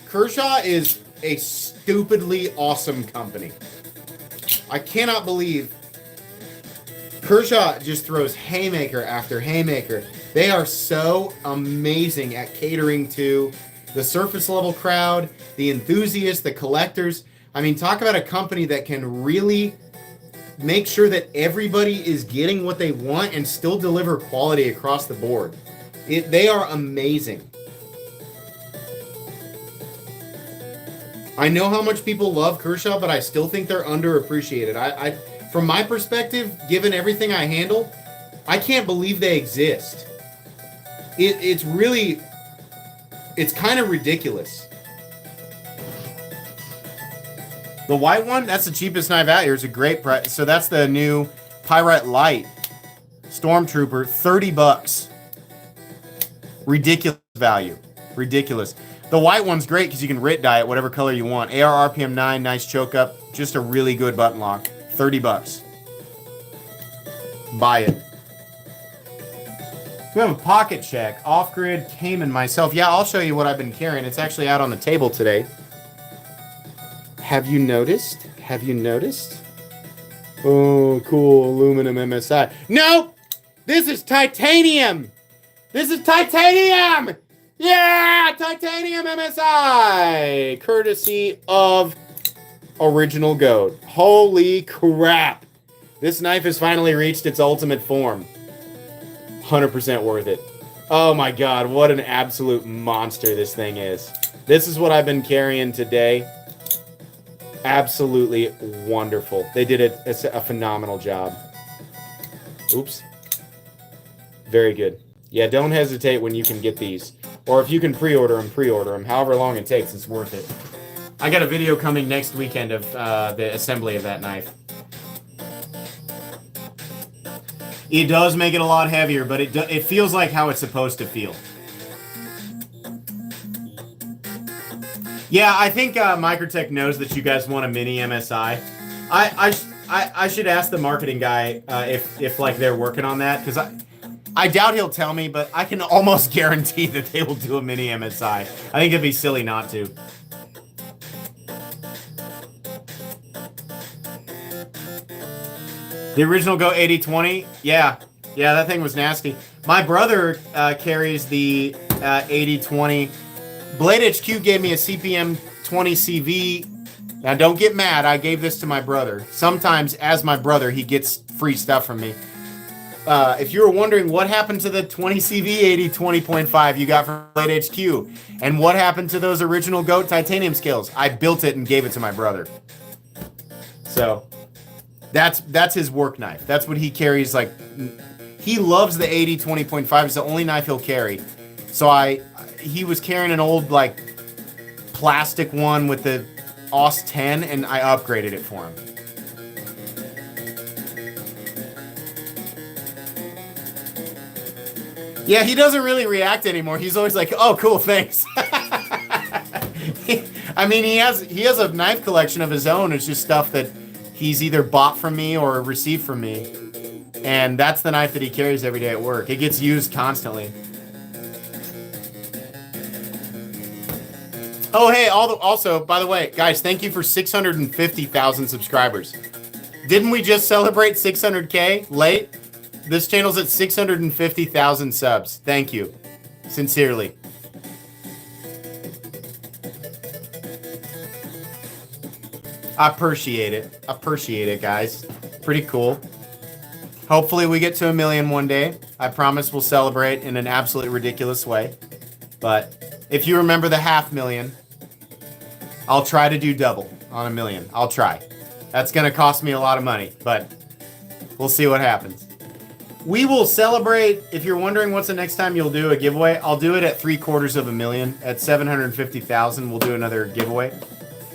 Kershaw is a stupidly awesome company. I cannot believe Kershaw just throws haymaker after haymaker. They are so amazing at catering to the surface level crowd, the enthusiasts, the collectors. I mean, talk about a company that can really make sure that everybody is getting what they want and still deliver quality across the board. They are amazing. I know how much people love Kershaw, but I still think they're underappreciated. From my perspective, given everything I handle, I can't believe they exist. It's kind of ridiculous. The white one, that's the cheapest knife out here. It's a great price. So that's the new Pyrite Light Stormtrooper, $30. Ridiculous value. Ridiculous. The white one's great because you can writ dye it whatever color you want. AR RPM 9, nice choke up. Just a really good button lock. $30. Buy it. We have a pocket check. Off-grid Cayman myself. Yeah, I'll show you what I've been carrying. It's actually out on the table today. Have you noticed? Have you noticed? Oh, cool. Aluminum MSI. No! This is titanium! This is titanium! Yeah! Titanium MSI! Courtesy of Original Goat. Holy crap! This knife has finally reached its ultimate form. 100% worth it. Oh my god, what an absolute monster this thing is. This is what I've been carrying today. Absolutely wonderful. They did a phenomenal job. Oops. Very good. Yeah, don't hesitate when you can get these. Or if you can pre-order them. However long it takes, it's worth it. I got a video coming next weekend of the assembly of that knife. It does make it a lot heavier, but it feels like how it's supposed to feel. Yeah, I think Microtech knows that you guys want a mini MSI. I should ask the marketing guy if like they're working on that, because I doubt he'll tell me, but I can almost guarantee that they will do a mini MSI. I think it'd be silly not to. The original Go 8020? Yeah. Yeah, that thing was nasty. My brother carries the 8020. Blade HQ gave me a CPM 20 CV. Now, don't get mad. I gave this to my brother. Sometimes, as my brother, he gets free stuff from me. If you were wondering what happened to the 20 CV 8020.5 you got from Blade HQ, and what happened to those original GOAT titanium scales, I built it and gave it to my brother. So, that's his work knife. That's what he carries. Like, he loves the 8020.5. It's the only knife he'll carry. So he was carrying an old like plastic one with the AUS 10, and I upgraded it for him. Yeah, he doesn't really react anymore. He's always like, "Oh, cool, thanks." I mean, he has a knife collection of his own. It's just stuff that he's either bought from me or received from me, and that's the knife that he carries every day at work. It gets used constantly. Oh, hey, also, by the way, guys, thank you for 650,000 subscribers. Didn't we just celebrate 600K late? This channel's at 650,000 subs. Thank you. Sincerely. I appreciate it. Appreciate it, guys. Pretty cool. Hopefully we get to 1 million one day. I promise we'll celebrate in an absolutely ridiculous way. But if you remember the 500,000, I'll try to do double on 1 million. I'll try. That's going to cost me a lot of money, but we'll see what happens. We will celebrate. If you're wondering what's the next time you'll do a giveaway, I'll do it at 750,000. At 750,000, we'll do another giveaway.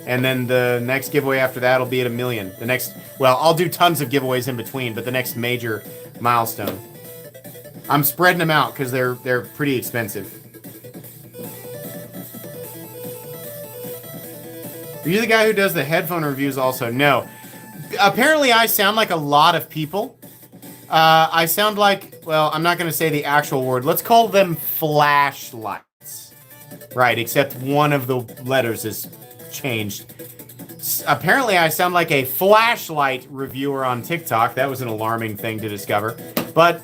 And then the next giveaway after that will be at 1 million. The next, well, I'll do tons of giveaways in between, but the next major milestone. I'm spreading them out because they're pretty expensive. Are you the guy who does the headphone reviews also? No. Apparently I sound like a lot of people. I sound like, well, I'm not going to say the actual word. Let's call them flashlights. Right, except one of the letters is changed. Apparently I sound like a flashlight reviewer on TikTok. That was an alarming thing to discover. But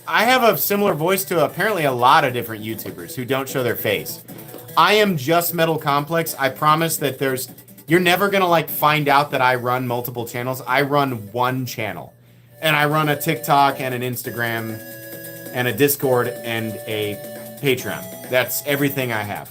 I have a similar voice to apparently a lot of different YouTubers who don't show their face. I am just Metal Complex. I promise that you're never going to like find out that I run multiple channels. I run one channel. And I run a TikTok and an Instagram and a Discord and a Patreon. That's everything I have.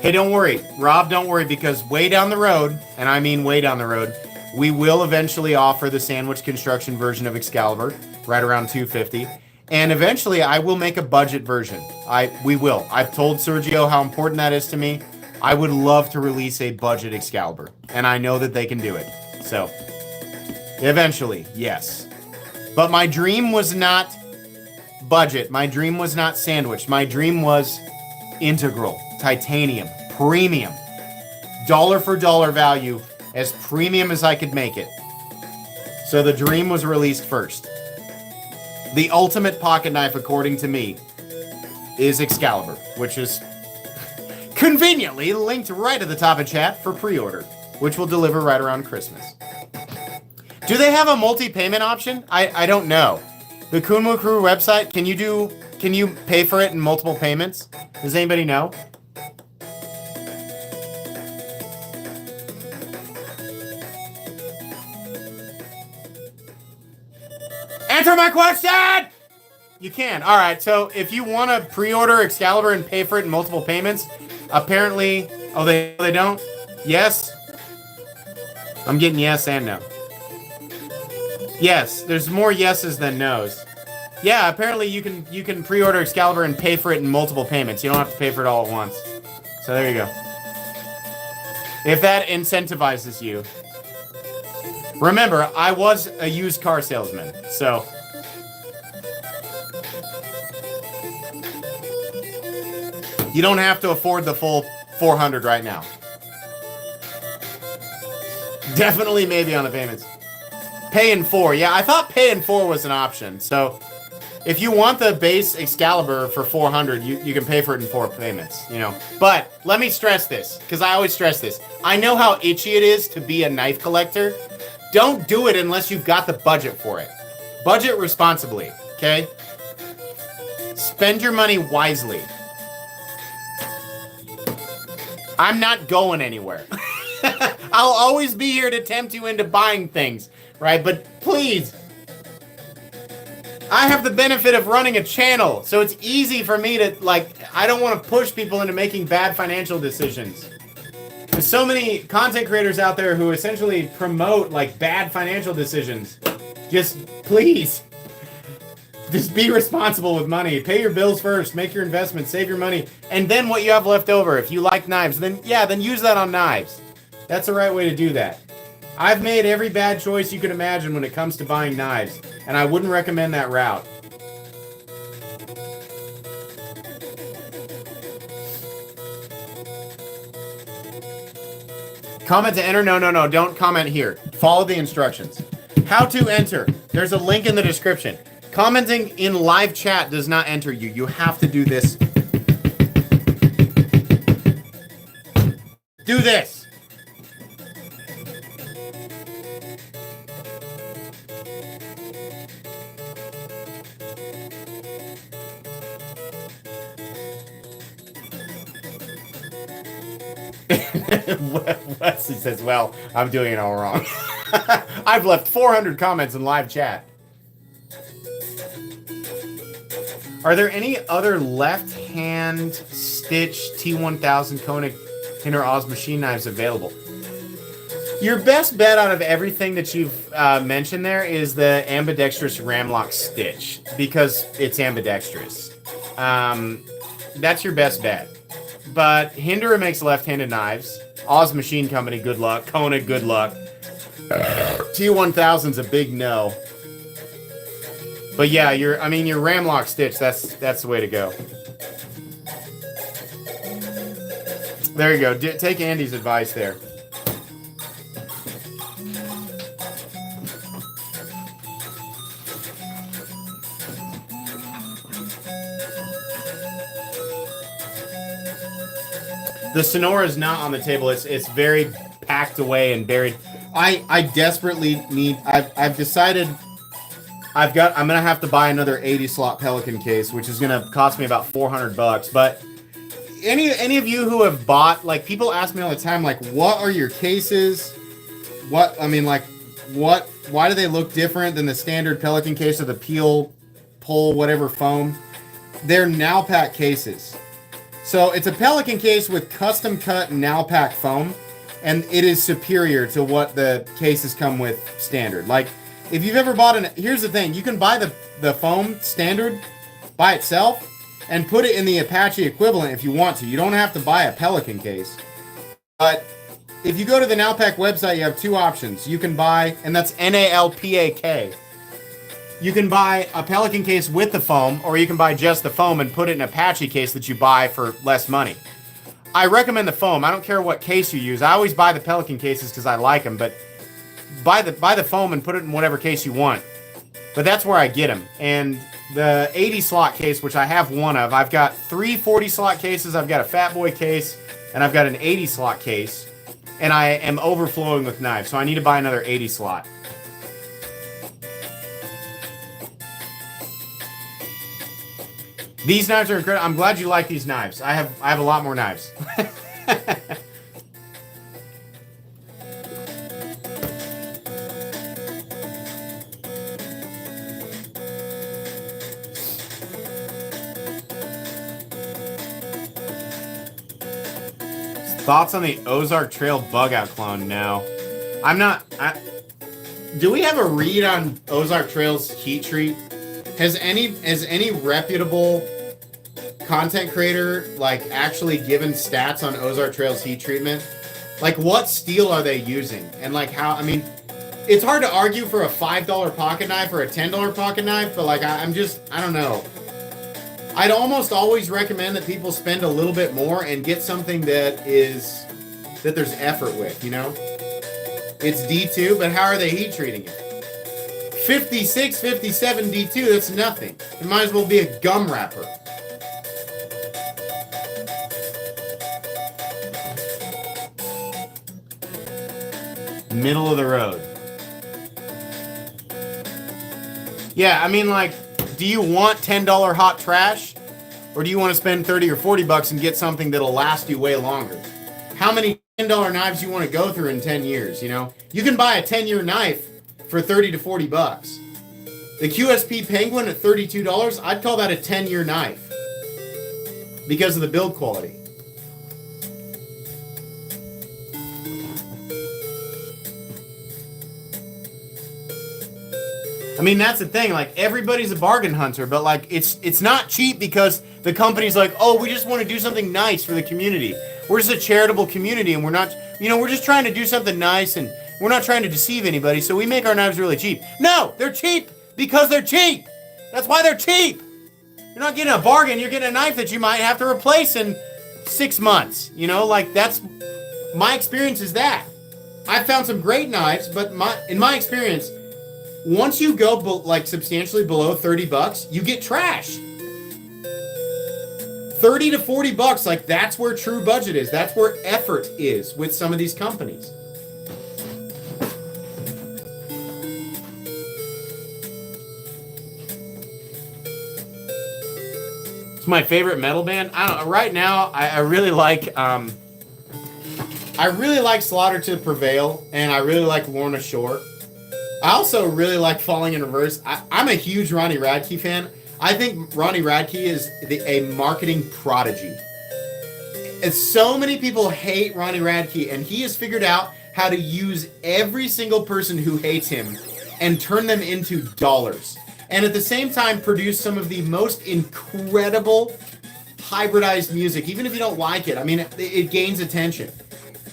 Hey, don't worry. Rob, don't worry, because way down the road, and I mean way down the road, we will eventually offer the sandwich construction version of Excalibur, right around 250. And eventually, I will make a budget version. We will. I've told Sergio how important that is to me. I would love to release a budget Excalibur, and I know that they can do it. So, eventually, yes. But my dream was not budget. My dream was not sandwich. My dream was integral, titanium, premium, dollar for dollar value, as premium as I could make it. So the dream was released first. The ultimate pocket knife, according to me, is Excalibur, which is conveniently linked right at the top of chat for pre-order, which will deliver right around Christmas. Do they have a multi-payment option? I don't know. The Kunmu Crew website, can you pay for it in multiple payments? Does anybody know? Answer my question! You can. All right, so if you want to pre-order Excalibur and pay for it in multiple payments, apparently... Oh, they don't? Yes? I'm getting yes and no. Yes, there's more yeses than nos. Yeah, apparently you can pre-order Excalibur and pay for it in multiple payments. You don't have to pay for it all at once. So there you go. If that incentivizes you. Remember, I was a used car salesman, so... You don't have to afford the full 400 right now. Definitely maybe on the payments. Pay in 4. Yeah, I thought pay in 4 was an option. So if you want the base Excalibur for 400, you can pay for it in 4 payments, you know. But let me stress this, because I always stress this. I know how itchy it is to be a knife collector. Don't do it unless you've got the budget for it. Budget responsibly, okay? Spend your money wisely. I'm not going anywhere. I'll always be here to tempt you into buying things, right? But please, I have the benefit of running a channel, so it's easy for me to, like, I don't want to push people into making bad financial decisions. There's so many content creators out there who essentially promote, like, bad financial decisions. Just, please, just be responsible with money. Pay your bills first, make your investments, save your money, and then what you have left over, if you like knives, then, yeah, then use that on knives. That's the right way to do that. I've made every bad choice you can imagine when it comes to buying knives, and I wouldn't recommend that route. Comment to enter? No, don't comment here. Follow the instructions. How to enter? There's a link in the description. Commenting in live chat does not enter you. You have to do this. Do this. Wesley says, well, I'm doing it all wrong. I've left 400 comments in live chat. Are there any other left-hand stitch T1000 Koenig Hinter Oz machine knives available? Your best bet out of everything that you've mentioned there is the ambidextrous ramlock stitch, because it's ambidextrous. That's your best bet. But Hinderer makes left-handed knives. Oz Machine Company, good luck. Koenig, good luck. T1000's a big no. But yeah, your ramlock stitch, that's the way to go. There you go. Take Andy's advice there. The Sonora is not on the table. It's very packed away and buried. I desperately need. I've decided. I'm gonna have to buy another 80 slot Pelican case, which is gonna cost me about $400. But any of you who have bought, like, people ask me all the time, like, what are your cases? Why do they look different than the standard Pelican case or the peel, pull, whatever foam? They're Nalpac cases. So it's a Pelican case with custom cut Nalpac foam, and it is superior to what the cases come with standard. Like, if you've ever bought here's the thing, you can buy the foam standard by itself and put it in the Apache equivalent if you want to. You don't have to buy a Pelican case. But if you go to the Nalpac website, you have two options. You can buy, and that's Nalpak. You can buy a Pelican case with the foam, or you can buy just the foam and put it in an Apache case that you buy for less money. I recommend the foam. I don't care what case you use. I always buy the Pelican cases because I like them, but buy the foam and put it in whatever case you want. But that's where I get them. And the 80 slot case, which I have one of, I've got 3 40 slot cases, I've got a Fat Boy case, and I've got an 80 slot case, and I am overflowing with knives, so I need to buy another 80 slot. These knives are incredible. I'm glad you like these knives. I have a lot more knives. Thoughts on the Ozark Trail bug out clone? No. Do we have a read on Ozark Trail's heat treat? Has any reputable content creator, like, actually given stats on Ozark Trail's heat treatment? Like, what steel are they using? And, like, how, I mean, it's hard to argue for a $5 pocket knife or a $10 pocket knife, but, like, I don't know. I'd almost always recommend that people spend a little bit more and get something that there's effort with, you know? It's D2, but how are they heat treating it? 56, 57 D2, that's nothing. It might as well be a gum wrapper. Middle of the road. Yeah, I mean, like, do you want $10 hot trash? Or do you want to spend 30 or 40 bucks and get something that'll last you way longer? How many $10 knives you want to go through in 10 years, you know? You can buy a 10-year knife for 30 to 40 bucks. The QSP Penguin at $32, I'd call that a 10-year knife because of the build quality. I mean, that's the thing, like, everybody's a bargain hunter, but, like, it's not cheap because the company's like, oh, we just want to do something nice for the community. We're just a charitable community, and we're not, you know, we're just trying to do something nice, and we're not trying to deceive anybody, so we make our knives really cheap. No, they're cheap because they're cheap. That's why they're cheap. You're not getting a bargain, you're getting a knife that you might have to replace in 6 months. You know, like, that's, my experience is that. I've found some great knives, but in my experience, once you go like substantially below 30 bucks, you get trash. 30 to 40 bucks, like, that's where true budget is. That's where effort is with some of these companies. It's my favorite metal band. I don't know, right now I really like Slaughter to Prevail, and I really like Lorna Shore. I also really like Falling in Reverse. I'm a huge Ronnie Radke fan. I think Ronnie Radke is a marketing prodigy. And so many people hate Ronnie Radke, and he has figured out how to use every single person who hates him and turn them into dollars. And at the same time, produce some of the most incredible hybridized music. Even if you don't like it, I mean, it gains attention.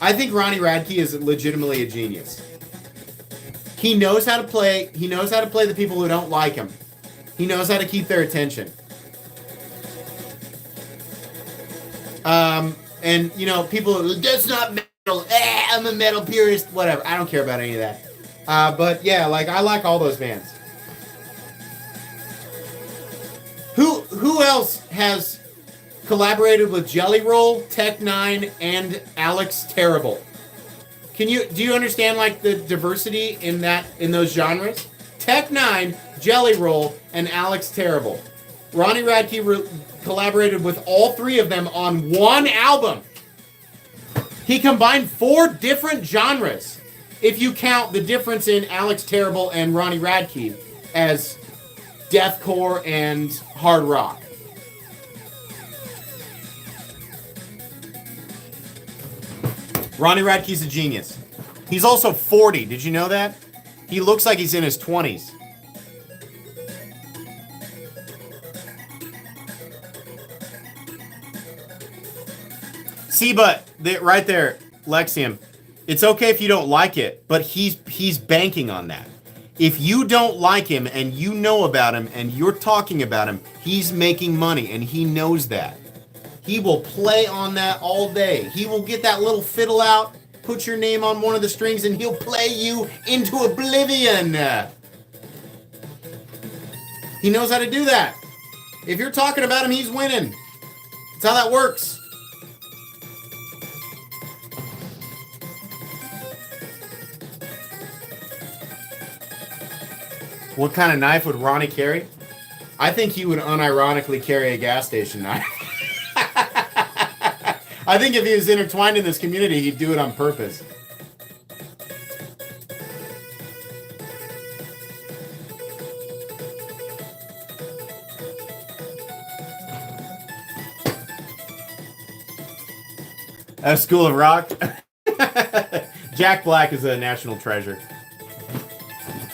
I think Ronnie Radke is legitimately a genius. He knows how to play. He knows how to play the people who don't like him. He knows how to keep their attention. And, you know, people, that's not metal. I'm a metal purist. Whatever. I don't care about any of that. But, yeah, like, I like all those bands. Who else has collaborated with Jelly Roll, Tech Nine, and Alex Terrible? Do you understand, like, the diversity in those genres? Tech Nine, Jelly Roll, and Alex Terrible. Ronnie Radke collaborated with all three of them on one album. He combined 4 different genres, if you count the difference in Alex Terrible and Ronnie Radke as deathcore and hard rock. Ronnie Radke's a genius. He's also 40. Did you know that? He looks like he's in his 20s. See, but right there, Lexium, it's okay if you don't like it, but he's banking on that. If you don't like him and you know about him and you're talking about him, he's making money and he knows that. He will play on that all day. He will get that little fiddle out, put your name on one of the strings, and he'll play you into oblivion. He knows how to do that. If you're talking about him, he's winning. That's how that works. What kind of knife would Ronnie carry? I think he would unironically carry a gas station knife. I think if he was intertwined in this community, he'd do it on purpose. School of Rock. Jack Black is a national treasure.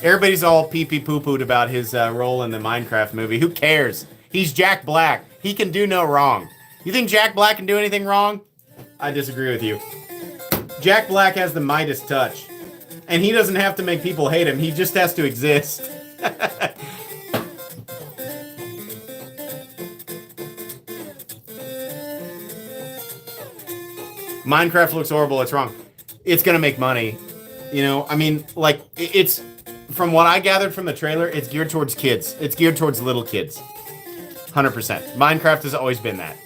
Everybody's all pee-pee-poo-pooed about his role in the Minecraft movie. Who cares? He's Jack Black. He can do no wrong. You think Jack Black can do anything wrong? I disagree with you. Jack Black has the Midas touch. And he doesn't have to make people hate him. He just has to exist. Minecraft looks horrible. It's wrong. It's gonna make money. You know, I mean, like, it's from what I gathered from the trailer, it's geared towards kids. It's geared towards little kids. 100%. Minecraft has always been that.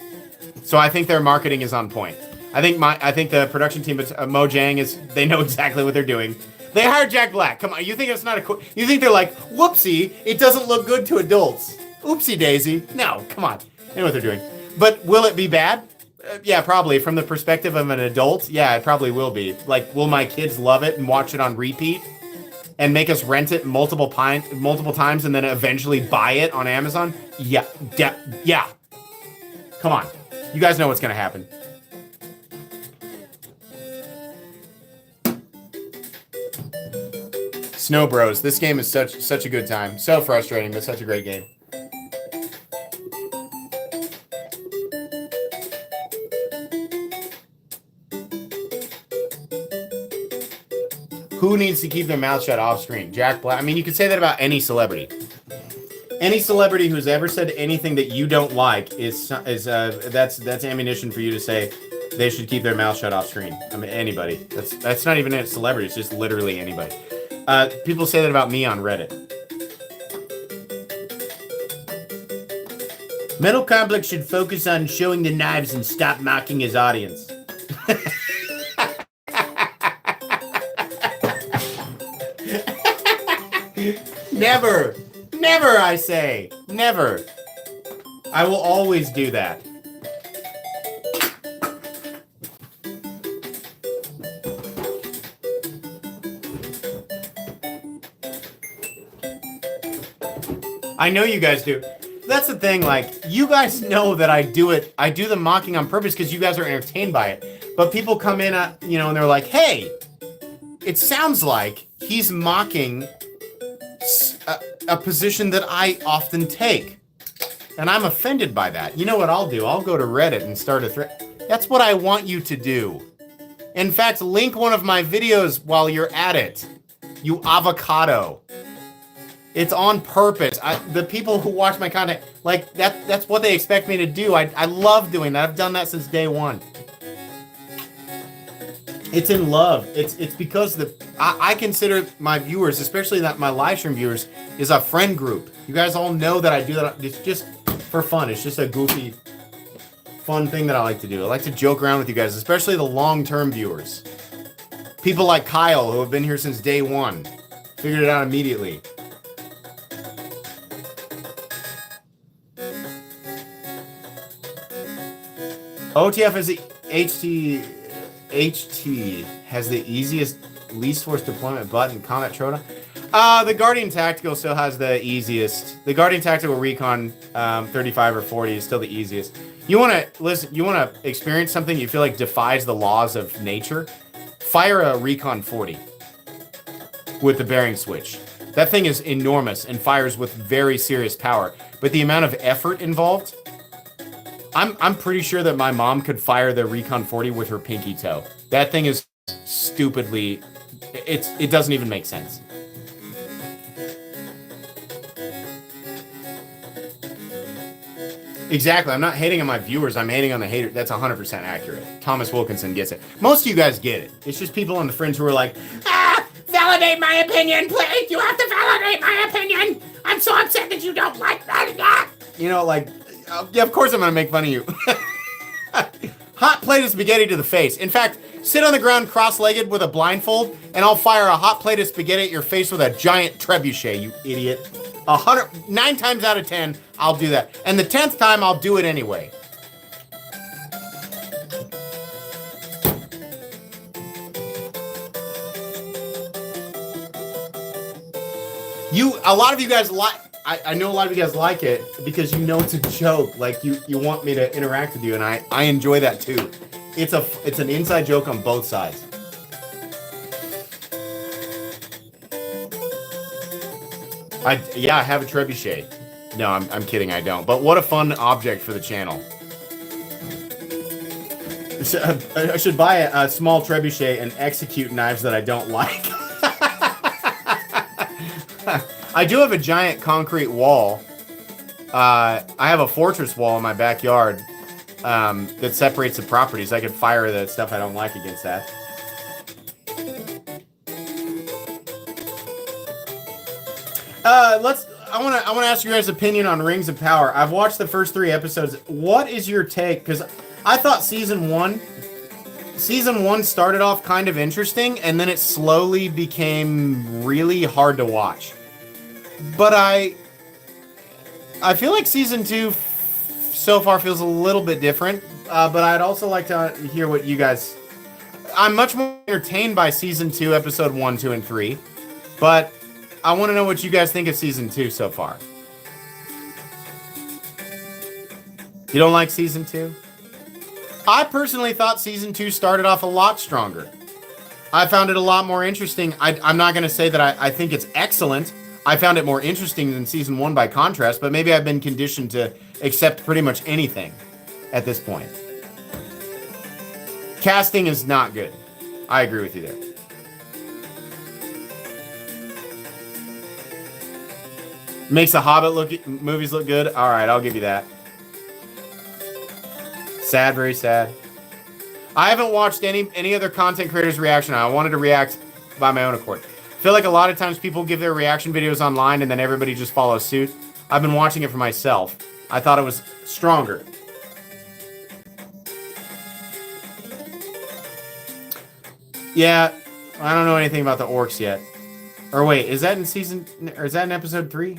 So I think their marketing is on point. I think the production team at Mojang they know exactly what they're doing. They hired Jack Black. Come on, you think it's not you think they're like, whoopsie, it doesn't look good to adults. Oopsie daisy. No, come on. They know what they're doing. But will it be bad? Yeah, probably. From the perspective of an adult, yeah, it probably will be. Like, will my kids love it and watch it on repeat? And make us rent it multiple times and then eventually buy it on Amazon? Yeah. Come on. You guys know what's going to happen. Snow Bros. This game is such a good time. So frustrating, but such a great game. Who needs to keep their mouth shut off screen? Jack Black. I mean, you could say that about any celebrity. Any celebrity who's ever said anything that you don't like that's ammunition for you to say they should keep their mouth shut off screen. I mean, anybody. That's not even a celebrity. It's just literally anybody. People say that about me on Reddit. Metal Complex should focus on showing the knives and stop mocking his audience. Never, I say, never. I will always do that. I know you guys do. That's the thing, like, you guys know that I do the mocking on purpose because you guys are entertained by it. But people come in, and they're like, hey, it sounds like he's mocking a position that I often take. And I'm offended by that. You know what I'll do? I'll go to Reddit and start a thread. That's what I want you to do. In fact, link one of my videos while you're at it. You avocado. It's on purpose. The people who watch my content, like, that's what they expect me to do. I love doing that. I've done that since day one. It's in love. It's because I consider my viewers, especially my live stream viewers, is a friend group. You guys all know that I do that. It's just for fun. It's just a goofy, fun thing that I like to do. I like to joke around with you guys, especially the long-term viewers. People like Kyle, who have been here since day one. Figured it out immediately. OTF is the HT has the easiest least force deployment button. Combat Troda. The Guardian Tactical still has the easiest. The Guardian Tactical Recon 35 or 40 is still the easiest. You want to listen? You want to experience something you feel like defies the laws of nature? Fire a Recon 40 with the bearing switch. That thing is enormous and fires with very serious power. But the amount of effort involved. I'm pretty sure that my mom could fire the Recon 40 with her pinky toe. That thing is stupidly... It doesn't even make sense. Exactly. I'm not hating on my viewers. I'm hating on the hater. That's 100% accurate. Thomas Wilkinson gets it. Most of you guys get it. It's just people on the fringe who are like, validate my opinion, please. You have to validate my opinion. I'm so upset that you don't like that. You know, like... yeah, of course I'm going to make fun of you. Hot plate of spaghetti to the face. In fact, sit on the ground cross-legged with a blindfold, and I'll fire a hot plate of spaghetti at your face with a giant trebuchet, you idiot. 9 times out of 10, I'll do that. And the 10th time, I'll do it anyway. A lot of you guys like... I know a lot of you guys like it because you know it's a joke. Like, you want me to interact with you, and I enjoy that too. It's an inside joke on both sides. I have a trebuchet. No, I'm kidding, I don't. But what a fun object for the channel. I should buy a small trebuchet and execute knives that I don't like. I do have a giant concrete wall. I have a fortress wall in my backyard. that separates the properties. I could fire the stuff I don't like against that. I want to ask you guys' opinion on Rings of Power. I've watched the first 3 episodes. What is your take? Because I thought season one started off kind of interesting, and then it slowly became really hard to watch. But I feel like season 2 so far feels a little bit different. But I'd also like to hear what you guys... I'm much more entertained by season 2, episode 1, 2, and 3. But I want to know what you guys think of season 2 so far. You don't like season 2? I personally thought season 2 started off a lot stronger. I found it a lot more interesting. I'm not going to say that I think it's excellent. I found it more interesting than season 1 by contrast, but maybe I've been conditioned to accept pretty much anything at this point. Casting is not good. I agree with you there. Makes the Hobbit movies look good. All right, I'll give you that. Sad, very sad. I haven't watched any other content creators' reaction. I wanted to react by my own accord. I feel like a lot of times people give their reaction videos online and then everybody just follows suit. I've been watching it for myself. I thought it was stronger. Yeah, I don't know anything about the orcs yet. Or wait, is that in episode 3?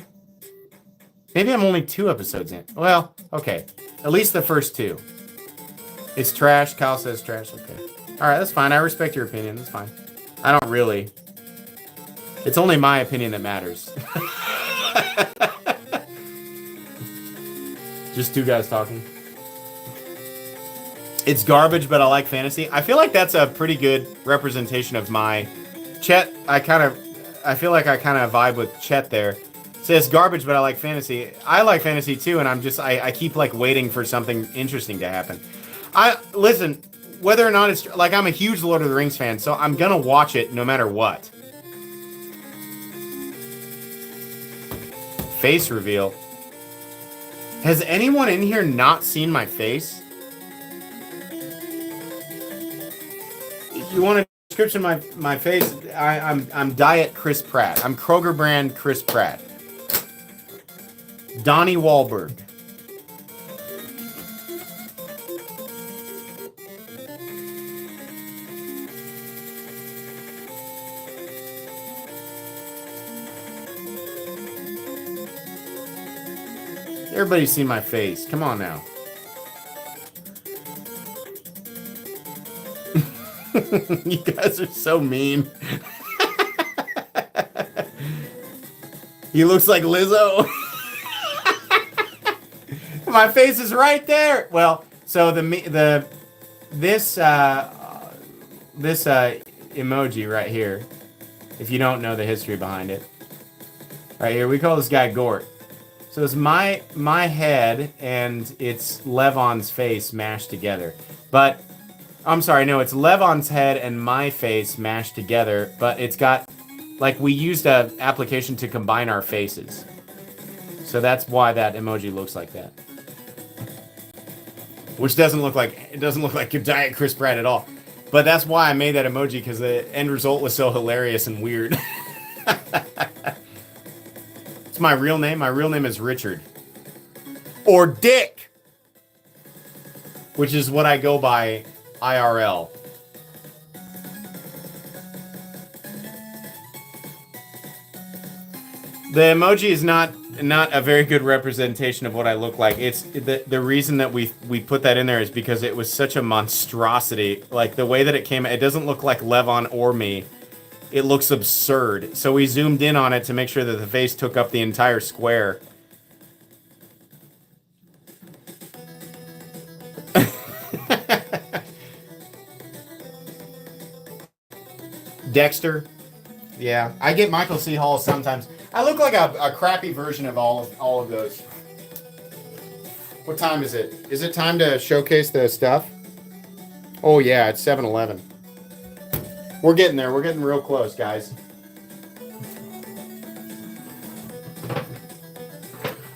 Maybe I'm only 2 episodes in. Well, okay. At least the first 2. It's trash. Kyle says trash. Okay. Alright, that's fine. I respect your opinion. That's fine. I don't really. It's only my opinion that matters. Just 2 guys talking. It's garbage, but I like fantasy. I feel like that's a pretty good representation of my... Chet, I feel like I kind of vibe with Chet there. Says garbage, but I like fantasy. I like fantasy too, and I keep like waiting for something interesting to happen. Listen, whether or not it's like, I'm a huge Lord of the Rings fan, so I'm gonna watch it no matter what. Face reveal. Has anyone in here not seen my face? You want a description of my face? I'm Diet Chris Pratt. I'm Kroger brand Chris Pratt. Donnie Wahlberg. Everybody's seen my face. Come on now. You guys are so mean. He looks like Lizzo. My face is right there. Well, so this emoji right here, if you don't know the history behind it, right here, we call this guy Gort. So it's my head and it's Levon's face mashed together. But I'm sorry, no, it's Levon's head and my face mashed together, but it's got, like, we used an application to combine our faces. So that's why that emoji looks like that. Which doesn't look like your Diet Chris Pratt at all. But that's why I made that emoji, because the end result was so hilarious and weird. It's my real name. My real name is Richard. Or Dick! Which is what I go by IRL. The emoji is not a very good representation of what I look like. It's the reason that we put that in there is because it was such a monstrosity. Like, the way that it came, it doesn't look like Levon or me. It looks absurd. So we zoomed in on it to make sure that the face took up the entire square. Dexter. Yeah, I get Michael C. Hall sometimes. I look like a crappy version of all of those. What time is it? Is it time to showcase the stuff? Oh yeah, it's 7-Eleven. We're getting there. We're getting real close, guys.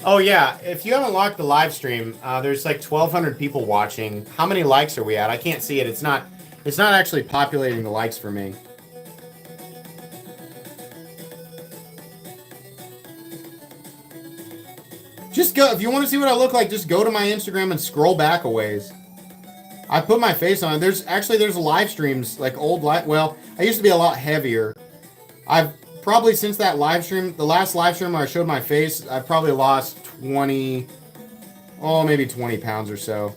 Oh yeah, if you haven't locked the live stream, there's like 1,200 people watching. How many likes are we at? I can't see it. It's not actually populating the likes for me. Just go, if you want to see what I look like, just go to my Instagram and scroll back a ways. I put my face on it. There's live streams, like old live. Well, I used to be a lot heavier. I've probably since that live stream, the last live stream where I showed my face, I probably lost 20, maybe 20 pounds or so.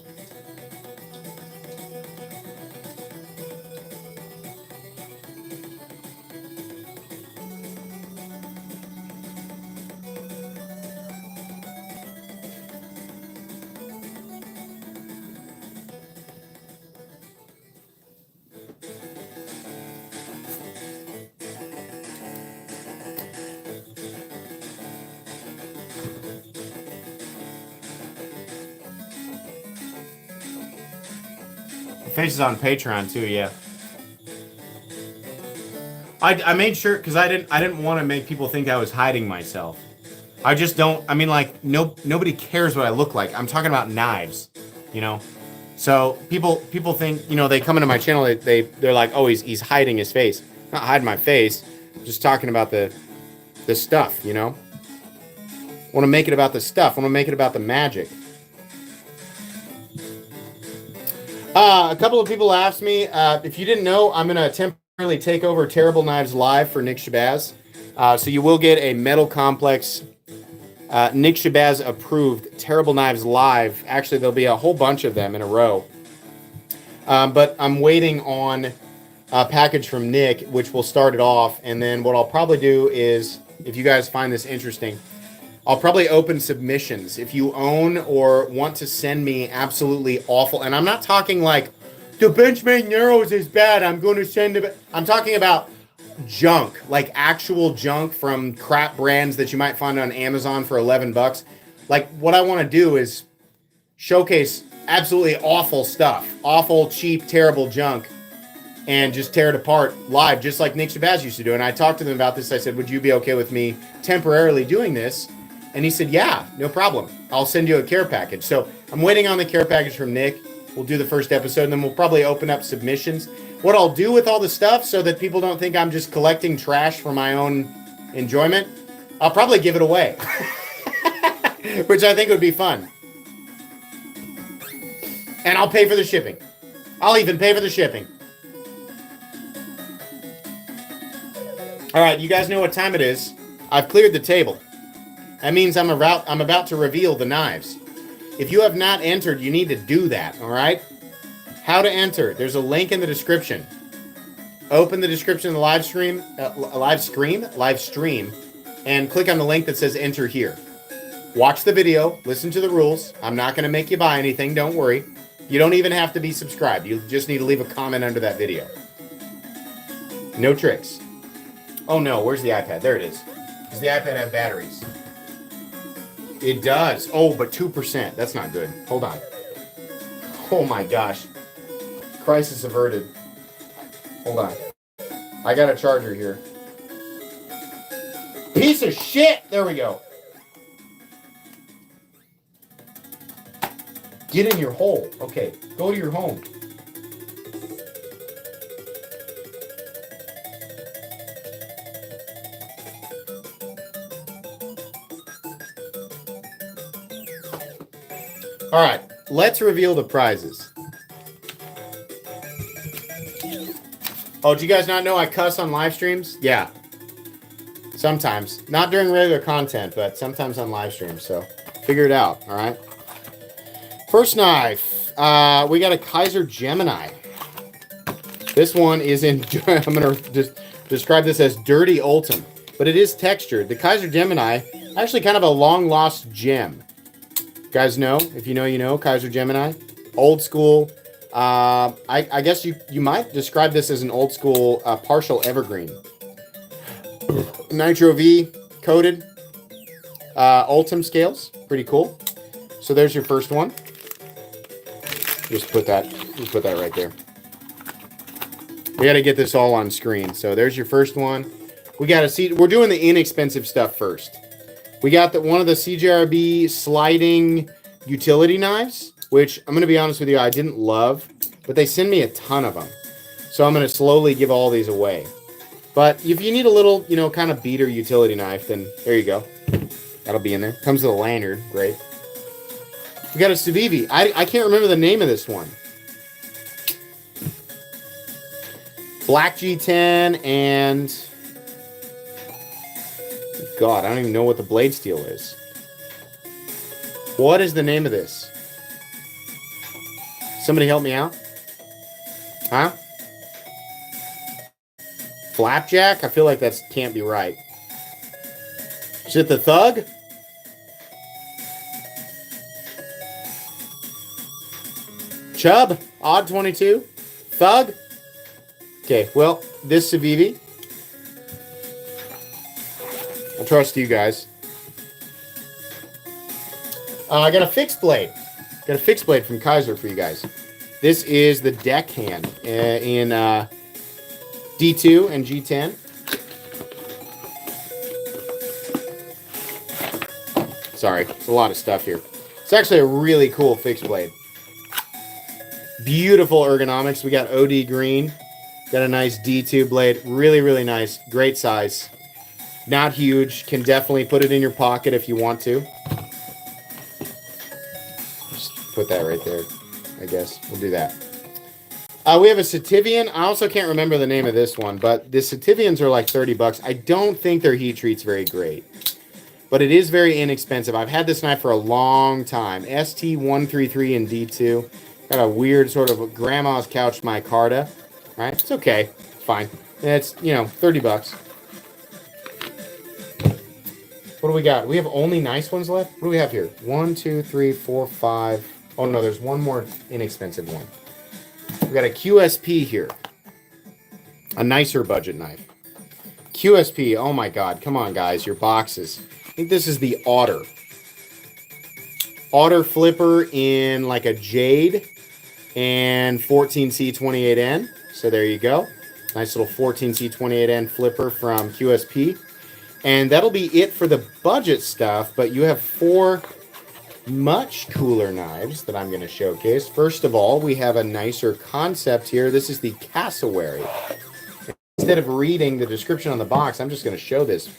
Face is on Patreon too, yeah. I made sure because I didn't want to make people think I was hiding myself. I just don't. I mean, like nobody cares what I look like. I'm talking about knives, you know. So people think, you know, they come into my channel, they're like, oh, he's hiding his face. I'm not hiding my face. I'm just talking about the stuff, you know. I want to make it about the stuff. I want to make it about the magic. A couple of people asked me, if you didn't know, I'm going to temporarily take over Terrible Knives Live for Nick Shabazz. So you will get a Metal Complex Nick Shabazz approved Terrible Knives Live. Actually, there'll be a whole bunch of them in a row. But I'm waiting on a package from Nick, which will start it off. And then what I'll probably do is, if you guys find this interesting, I'll probably open submissions. If you own or want to send me absolutely awful, and I'm not talking like, the Benchmade Neuros is bad, I'm going to send it. I'm talking about junk, like actual junk from crap brands that you might find on Amazon for $11. Like, what I want to do is showcase absolutely awful stuff, awful, cheap, terrible junk, and just tear it apart live, just like Nick Shabazz used to do. And I talked to them about this. I said, would you be okay with me temporarily doing this? And he said, yeah, no problem. I'll send you a care package. So I'm waiting on the care package from Nick. We'll do the first episode, and then we'll probably open up submissions. What I'll do with all the stuff, so that people don't think I'm just collecting trash for my own enjoyment, I'll probably give it away. Which I think would be fun. And I'll pay for the shipping. I'll even pay for the shipping. All right, you guys know what time it is. I've cleared the table. That means I'm about to reveal the knives. If you have not entered, you need to do that, all right? How to enter. There's a link in the description. Open the description of the live stream, and click on the link that says enter here. Watch the video, listen to the rules. I'm not going to make you buy anything, don't worry. You don't even have to be subscribed. You just need to leave a comment under that video. No tricks. Oh no, where's the iPad? There it is. Does the iPad have batteries? It does. Oh, but 2%. That's not good. Hold on. Oh my gosh. Crisis averted. Hold on. I got a charger here. Piece of shit! There we go. Get in your hole. Okay, go to your home. All right, let's reveal the prizes. Oh, do you guys not know I cuss on live streams? Yeah. Sometimes. Not during regular content, but sometimes on live streams. So figure it out, all right? First knife. We got a Kaiser Gemini. This one is in, I'm going to just describe this as dirty Ultim, but it is textured. The Kaiser Gemini, actually kind of a long-lost gem. Guys know, if you know, you know, Kaiser Gemini. Old school. I guess you might describe this as an old school partial evergreen. Nitro V coated Ultim scales. Pretty cool. So there's your first one. Just put that right there. We got to get this all on screen. So there's your first one. We got to see, we're doing the inexpensive stuff first. We got one of the CJRB sliding utility knives, which I'm going to be honest with you, I didn't love, but they send me a ton of them. So I'm going to slowly give all these away. But if you need a little, you know, kind of beater utility knife, then there you go. That'll be in there. Comes with a lanyard. Great. We got a Civivi. I can't remember the name of this one. Black G10 and... God, I don't even know what the blade steel is. What is the name of this? Somebody help me out? Huh? Flapjack? I feel like that can't be right. Is it the Thug? Chubb? Odd 22? Thug? Okay, well, this Civivi. I trust you guys. I got a fixed blade. Got a fixed blade from Kaiser for you guys. This is the deckhand in D2 and G10. Sorry, it's a lot of stuff here. It's actually a really cool fixed blade. Beautiful ergonomics. We got OD green. Got a nice D2 blade. Really, really nice. Great size. Not huge. Can definitely put it in your pocket if you want to. Just put that right there, I guess. We'll do that. We have a Sativian. I also can't remember the name of this one, but the Sativians are like 30 bucks. I don't think their heat treat's very great, but it is very inexpensive. I've had this knife for a long time. ST133 in D2. Got a weird sort of grandma's couch micarta. Right? It's okay. Fine. It's, you know, 30 bucks. What do we got? We have only nice ones left? What do we have here? 1, 2, 3, 4, 5. Oh, no, there's one more inexpensive one. We got a QSP here. A nicer budget knife. QSP. Oh, my God. Come on, guys. Your boxes. I think this is the Otter. Otter flipper in like a jade and 14C28N. So there you go. Nice little 14C28N flipper from QSP. And that'll be it for the budget stuff, but you have 4 much cooler knives that I'm going to showcase. First of all, we have a nicer concept here. This is the cassowary. Instead of reading the description on the box, I'm just going to show this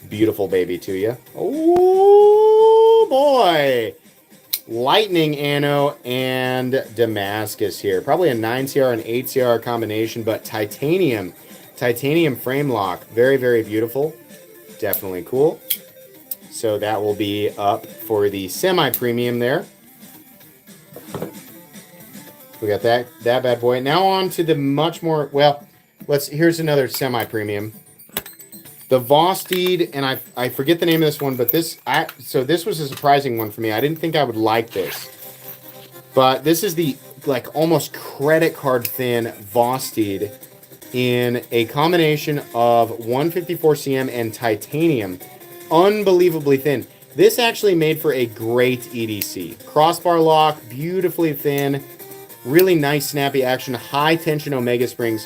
beautiful baby to you. Oh, boy. Lightning Anno and Damascus here. Probably a 9CR and 8CR combination, but titanium frame lock. Very, very beautiful. Definitely cool. So that will be up for the semi-premium there. We got that bad boy. Now on to the much more, well, here's another semi-premium. The Vosteed, and I forget the name of this one, but this was a surprising one for me. I didn't think I would like this. But this is the, like, almost credit card thin Vosteed in a combination of 154cm and titanium. Unbelievably thin. This actually made for a great EDC. Crossbar lock, beautifully thin, really nice snappy action, high tension omega springs.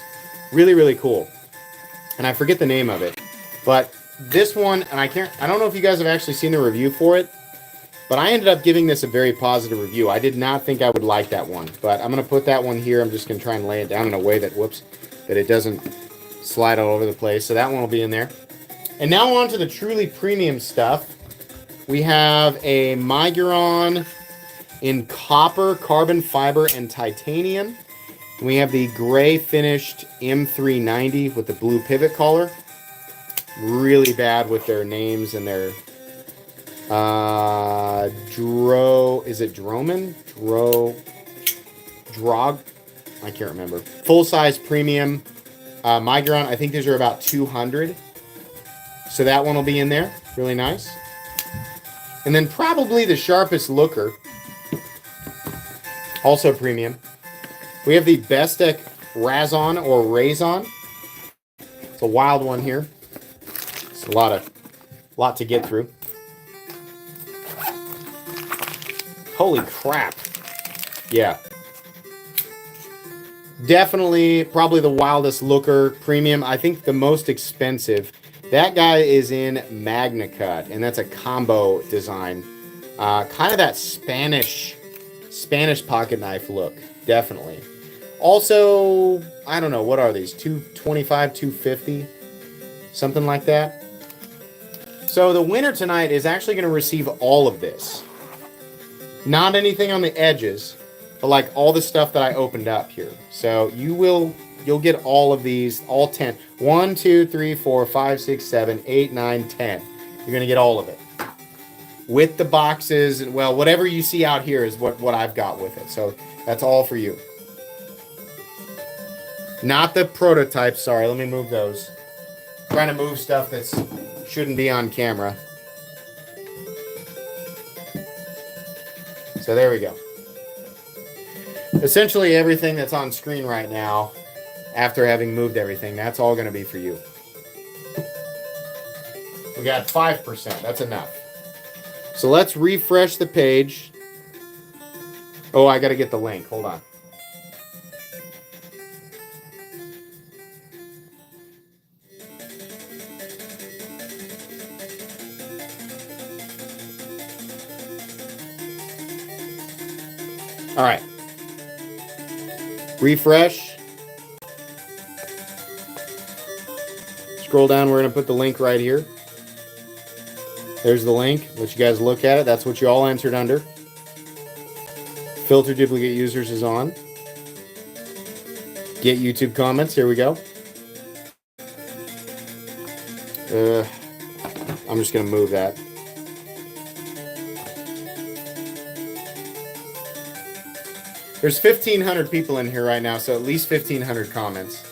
Really, really cool. And I forget the name of it. But this one, and I don't know if you guys have actually seen the review for it, but I ended up giving this a very positive review. I did not think I would like that one, but I'm going to put that one here. I'm just going to try and lay it down in a way that, that it doesn't slide all over the place. So that one will be in there. And now on to the truly premium stuff. We have a Miguron in copper, carbon fiber, and titanium. And we have the gray finished M390 with the blue pivot collar. Really bad with their names and their is it Droman? Drog? I can't remember. Full-size premium Miguron. I think these are about 200. So that one will be in there. Really nice. And then probably the sharpest looker. Also premium. We have the Bestech Razon or Razon. It's a wild one here. It's a lot to get through. Holy crap. Yeah. Definitely, probably the wildest looker premium. I think the most expensive That guy is in Magna Cut, and that's a combo design. Kind of that Spanish pocket knife look, definitely. Also, I don't know, what are these? 225, 250, something like that. So the winner tonight is actually going to receive all of this. Not anything on the edges, but like all the stuff that I opened up here. So you'll get all of these, all 10. 1, 2, 3, 4, 5, 6, 7, 8, 9, 10. You're going to get all of it. With the boxes, and well, whatever you see out here is what I've got with it. So that's all for you. Not the prototypes, sorry, let me move those. I'm trying to move stuff that shouldn't be on camera. So there we go. Essentially everything that's on screen right now, after having moved everything, that's all going to be for you. We got 5%. That's enough. So let's refresh the page. Oh, I got to get the link. Hold on. All right. Refresh. Scroll down. We're going to put the link right here. There's the link. Let you guys look at it. That's what you all entered under. Filter duplicate users is on. Get YouTube comments. Here we go. I'm just going to move that. There's 1,500 people in here right now, so at least 1,500 comments.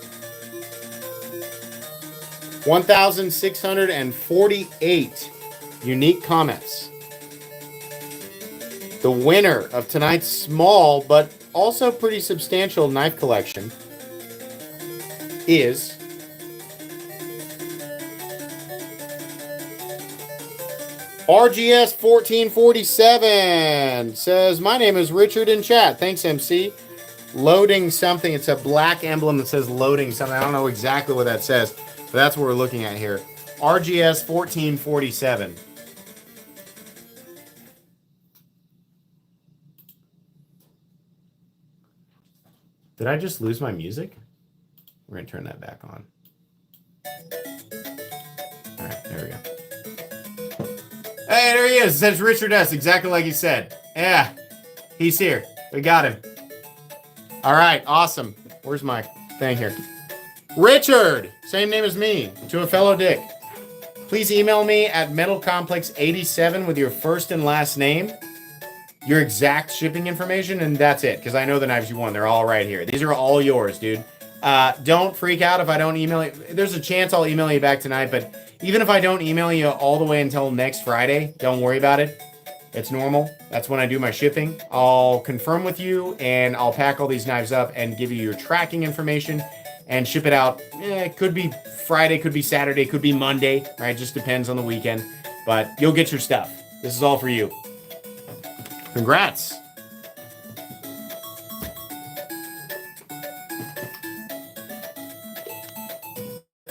1,648 unique comments. The winner of tonight's small but also pretty substantial knife collection is RGS 1447 says, my name is Richard in chat. Thanks, MC. Loading something. It's a black emblem that says loading something. I don't know exactly what that says, but that's what we're looking at here. RGS 1447. Did I just lose my music? We're going to turn that back on. All right, there we go. Hey, there he is. It says Richard S. Exactly like he said. Yeah, he's here. We got him. All right, awesome. Where's my thing here? Richard, same name as me, to a fellow Dick. Please email me at metalcomplex87 with your first and last name, your exact shipping information, and that's it, because I know the knives you won. They're all right here. These are all yours, dude. Don't freak out if I don't email you. There's a chance I'll email you back tonight, but even if I don't email you all the way until next Friday, don't worry about it. It's normal. That's when I do my shipping. I'll confirm with you, and I'll pack all these knives up and give you your tracking information and ship it out. It could be Friday, could be Saturday, could be Monday, right? Just depends on the weekend. But you'll get your stuff. This is all for you. Congrats.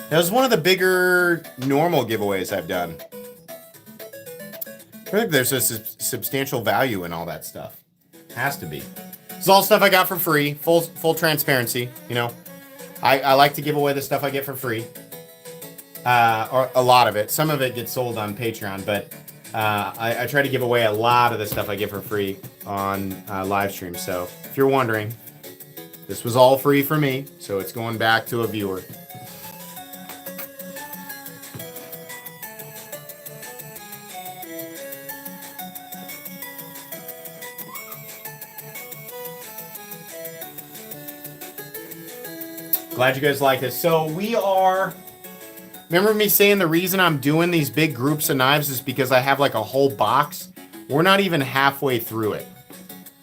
That was one of the bigger normal giveaways I've done. I think there's a substantial value in all that stuff. Has to be. It's all stuff I got for free. Full transparency. You know, I like to give away the stuff I get for free. Or a lot of it. Some of it gets sold on Patreon, but I try to give away a lot of the stuff I get for free on live stream. So if you're wondering, this was all free for me, so it's going back to a viewer. Glad you guys like this. So we are... Remember me saying the reason I'm doing these big groups of knives is because I have like a whole box? We're not even halfway through it.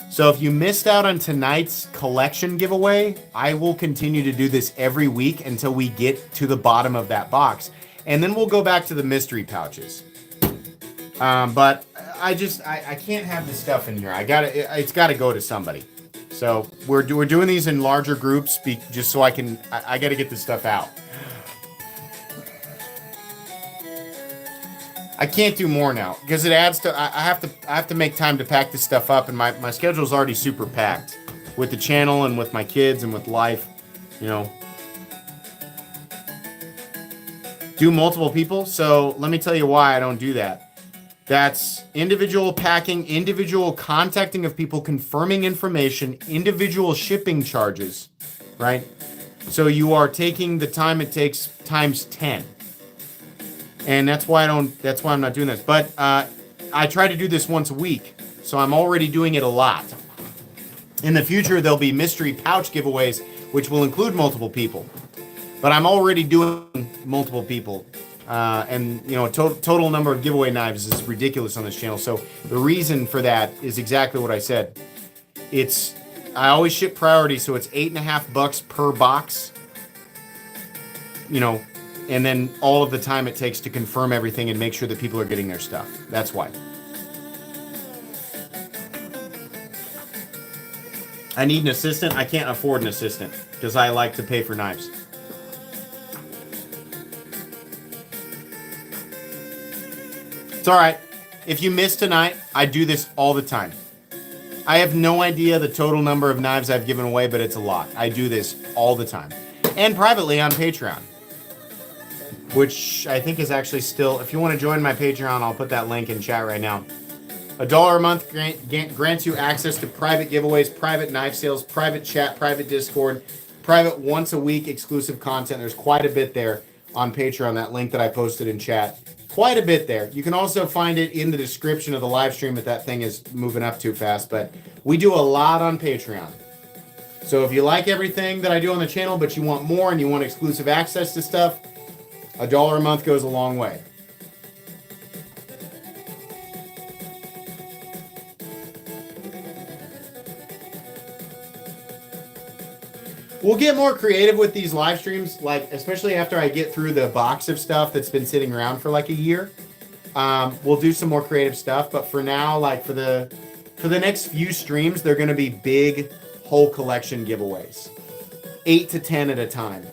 So if you missed out on tonight's collection giveaway, I will continue to do this every week until we get to the bottom of that box. And then we'll go back to the mystery pouches. But I can't have this stuff in here. It's got to go to somebody. So we're doing these in larger groups just so I got to get this stuff out. I can't do more now because it adds to. I have to make time to pack this stuff up, and my schedule is already super packed with the channel and with my kids and with life. You know, do multiple people. So let me tell you why I don't do that. That's individual packing, individual contacting of people, confirming information, individual shipping charges, right? So you are taking the time it takes times 10. And that's why I'm not doing this. But I try to do this once a week. So I'm already doing it a lot. In the future, there'll be mystery pouch giveaways, which will include multiple people. But I'm already doing multiple people. And, you know, total number of giveaway knives is ridiculous on this channel. So the reason for that is exactly what I said. I always ship priority, so it's $8.50 per box. You know, and then all of the time it takes to confirm everything and make sure that people are getting their stuff. That's why. I need an assistant. I can't afford an assistant because I like to pay for knives. It's all right. If you missed tonight, I do this all the time. I have no idea the total number of knives I've given away, but it's a lot. I do this all the time. And privately on Patreon. Which I think is actually still, if you want to join my Patreon, I'll put that link in chat right now. $1 a month grants you access to private giveaways, private knife sales, private chat, private Discord, private once a week exclusive content. There's quite a bit there on Patreon, that link that I posted in chat. Quite a bit there. You can also find it in the description of the live stream if that thing is moving up too fast. But we do a lot on Patreon. So if you like everything that I do on the channel, but you want more and you want exclusive access to stuff, $1 a month goes a long way. We'll get more creative with these live streams, like especially after I get through the box of stuff that's been sitting around for like a year. We'll do some more creative stuff, but for now, like for the next few streams, they're going to be big whole collection giveaways, 8 to 10 at a time.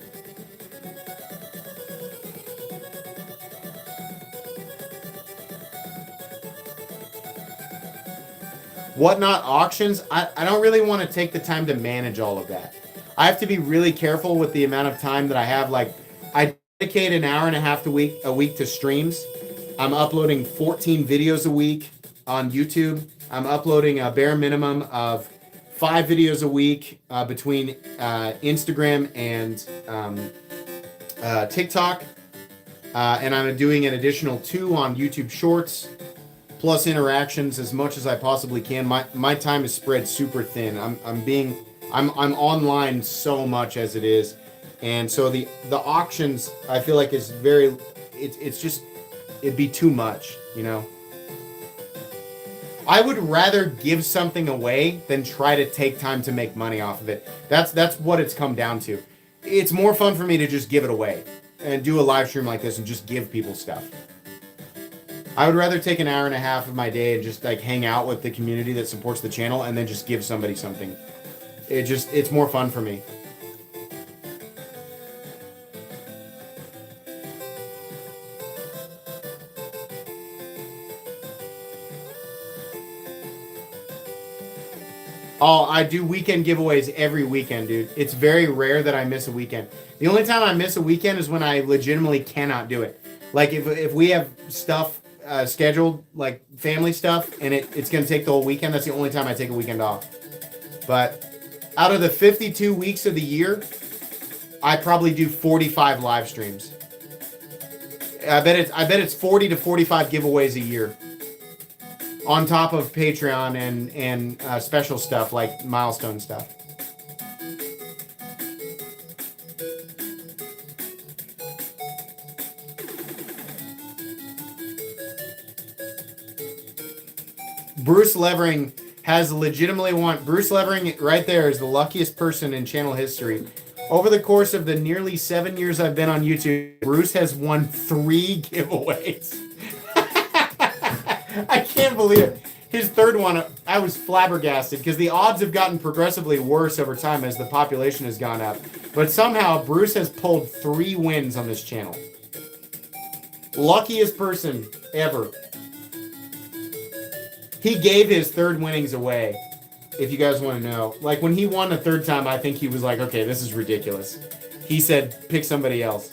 Whatnot auctions, I don't really want to take the time to manage all of that. I have to be really careful with the amount of time that I have. Like, I dedicate an hour and a half a week to streams. I'm uploading 14 videos a week on YouTube. I'm uploading a bare minimum of 5 videos a week between Instagram and TikTok. And I'm doing an additional 2 on YouTube Shorts. Plus interactions as much as I possibly can. My time is spread super thin. I'm online so much as it is, and so the auctions I feel like is very it'd be too much, you know. I would rather give something away than try to take time to make money off of it. That's what it's come down to. It's more fun for me to just give it away and do a live stream like this and just give people stuff. I would rather take an hour and a half of my day and just like hang out with the community that supports the channel and then just give somebody something. It's more fun for me. Oh, I do weekend giveaways every weekend, dude. It's very rare that I miss a weekend. The only time I miss a weekend is when I legitimately cannot do it. Like if we have stuff scheduled, like family stuff, and it's going to take the whole weekend, that's the only time I take a weekend off. But out of the 52 weeks of the year, I probably do 45 live streams. I bet it's 40 to 45 giveaways a year. On top of Patreon and special stuff like milestone stuff. Bruce Levering has legitimately won. Bruce Levering right there is the luckiest person in channel history. Over the course of the nearly 7 years I've been on YouTube, Bruce has won 3 giveaways. I can't believe it. His third one, I was flabbergasted because the odds have gotten progressively worse over time as the population has gone up. But somehow Bruce has pulled 3 wins on this channel. Luckiest person ever. He gave his third winnings away, if you guys want to know. Like, when he won the third time, I think he was like, okay, this is ridiculous. He said, pick somebody else.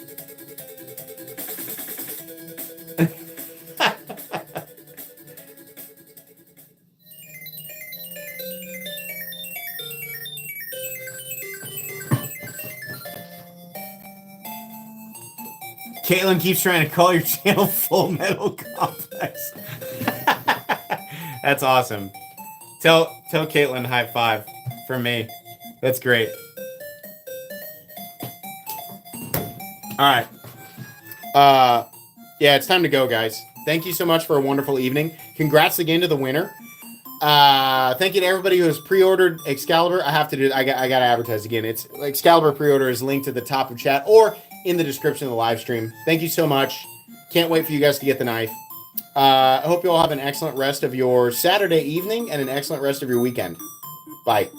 Caitlin keeps trying to call your channel Full Metal Complex. That's awesome. Tell Caitlin high five from me. That's great. All right. Yeah, it's time to go, guys. Thank you so much for a wonderful evening. Congrats again to the winner. Thank you to everybody who has pre-ordered Excalibur. I have to do. I got to advertise again. It's Excalibur pre-order is linked at the top of chat or in the description of the live stream. Thank you so much. Can't wait for you guys to get the knife. I hope you all have an excellent rest of your Saturday evening and an excellent rest of your weekend. Bye.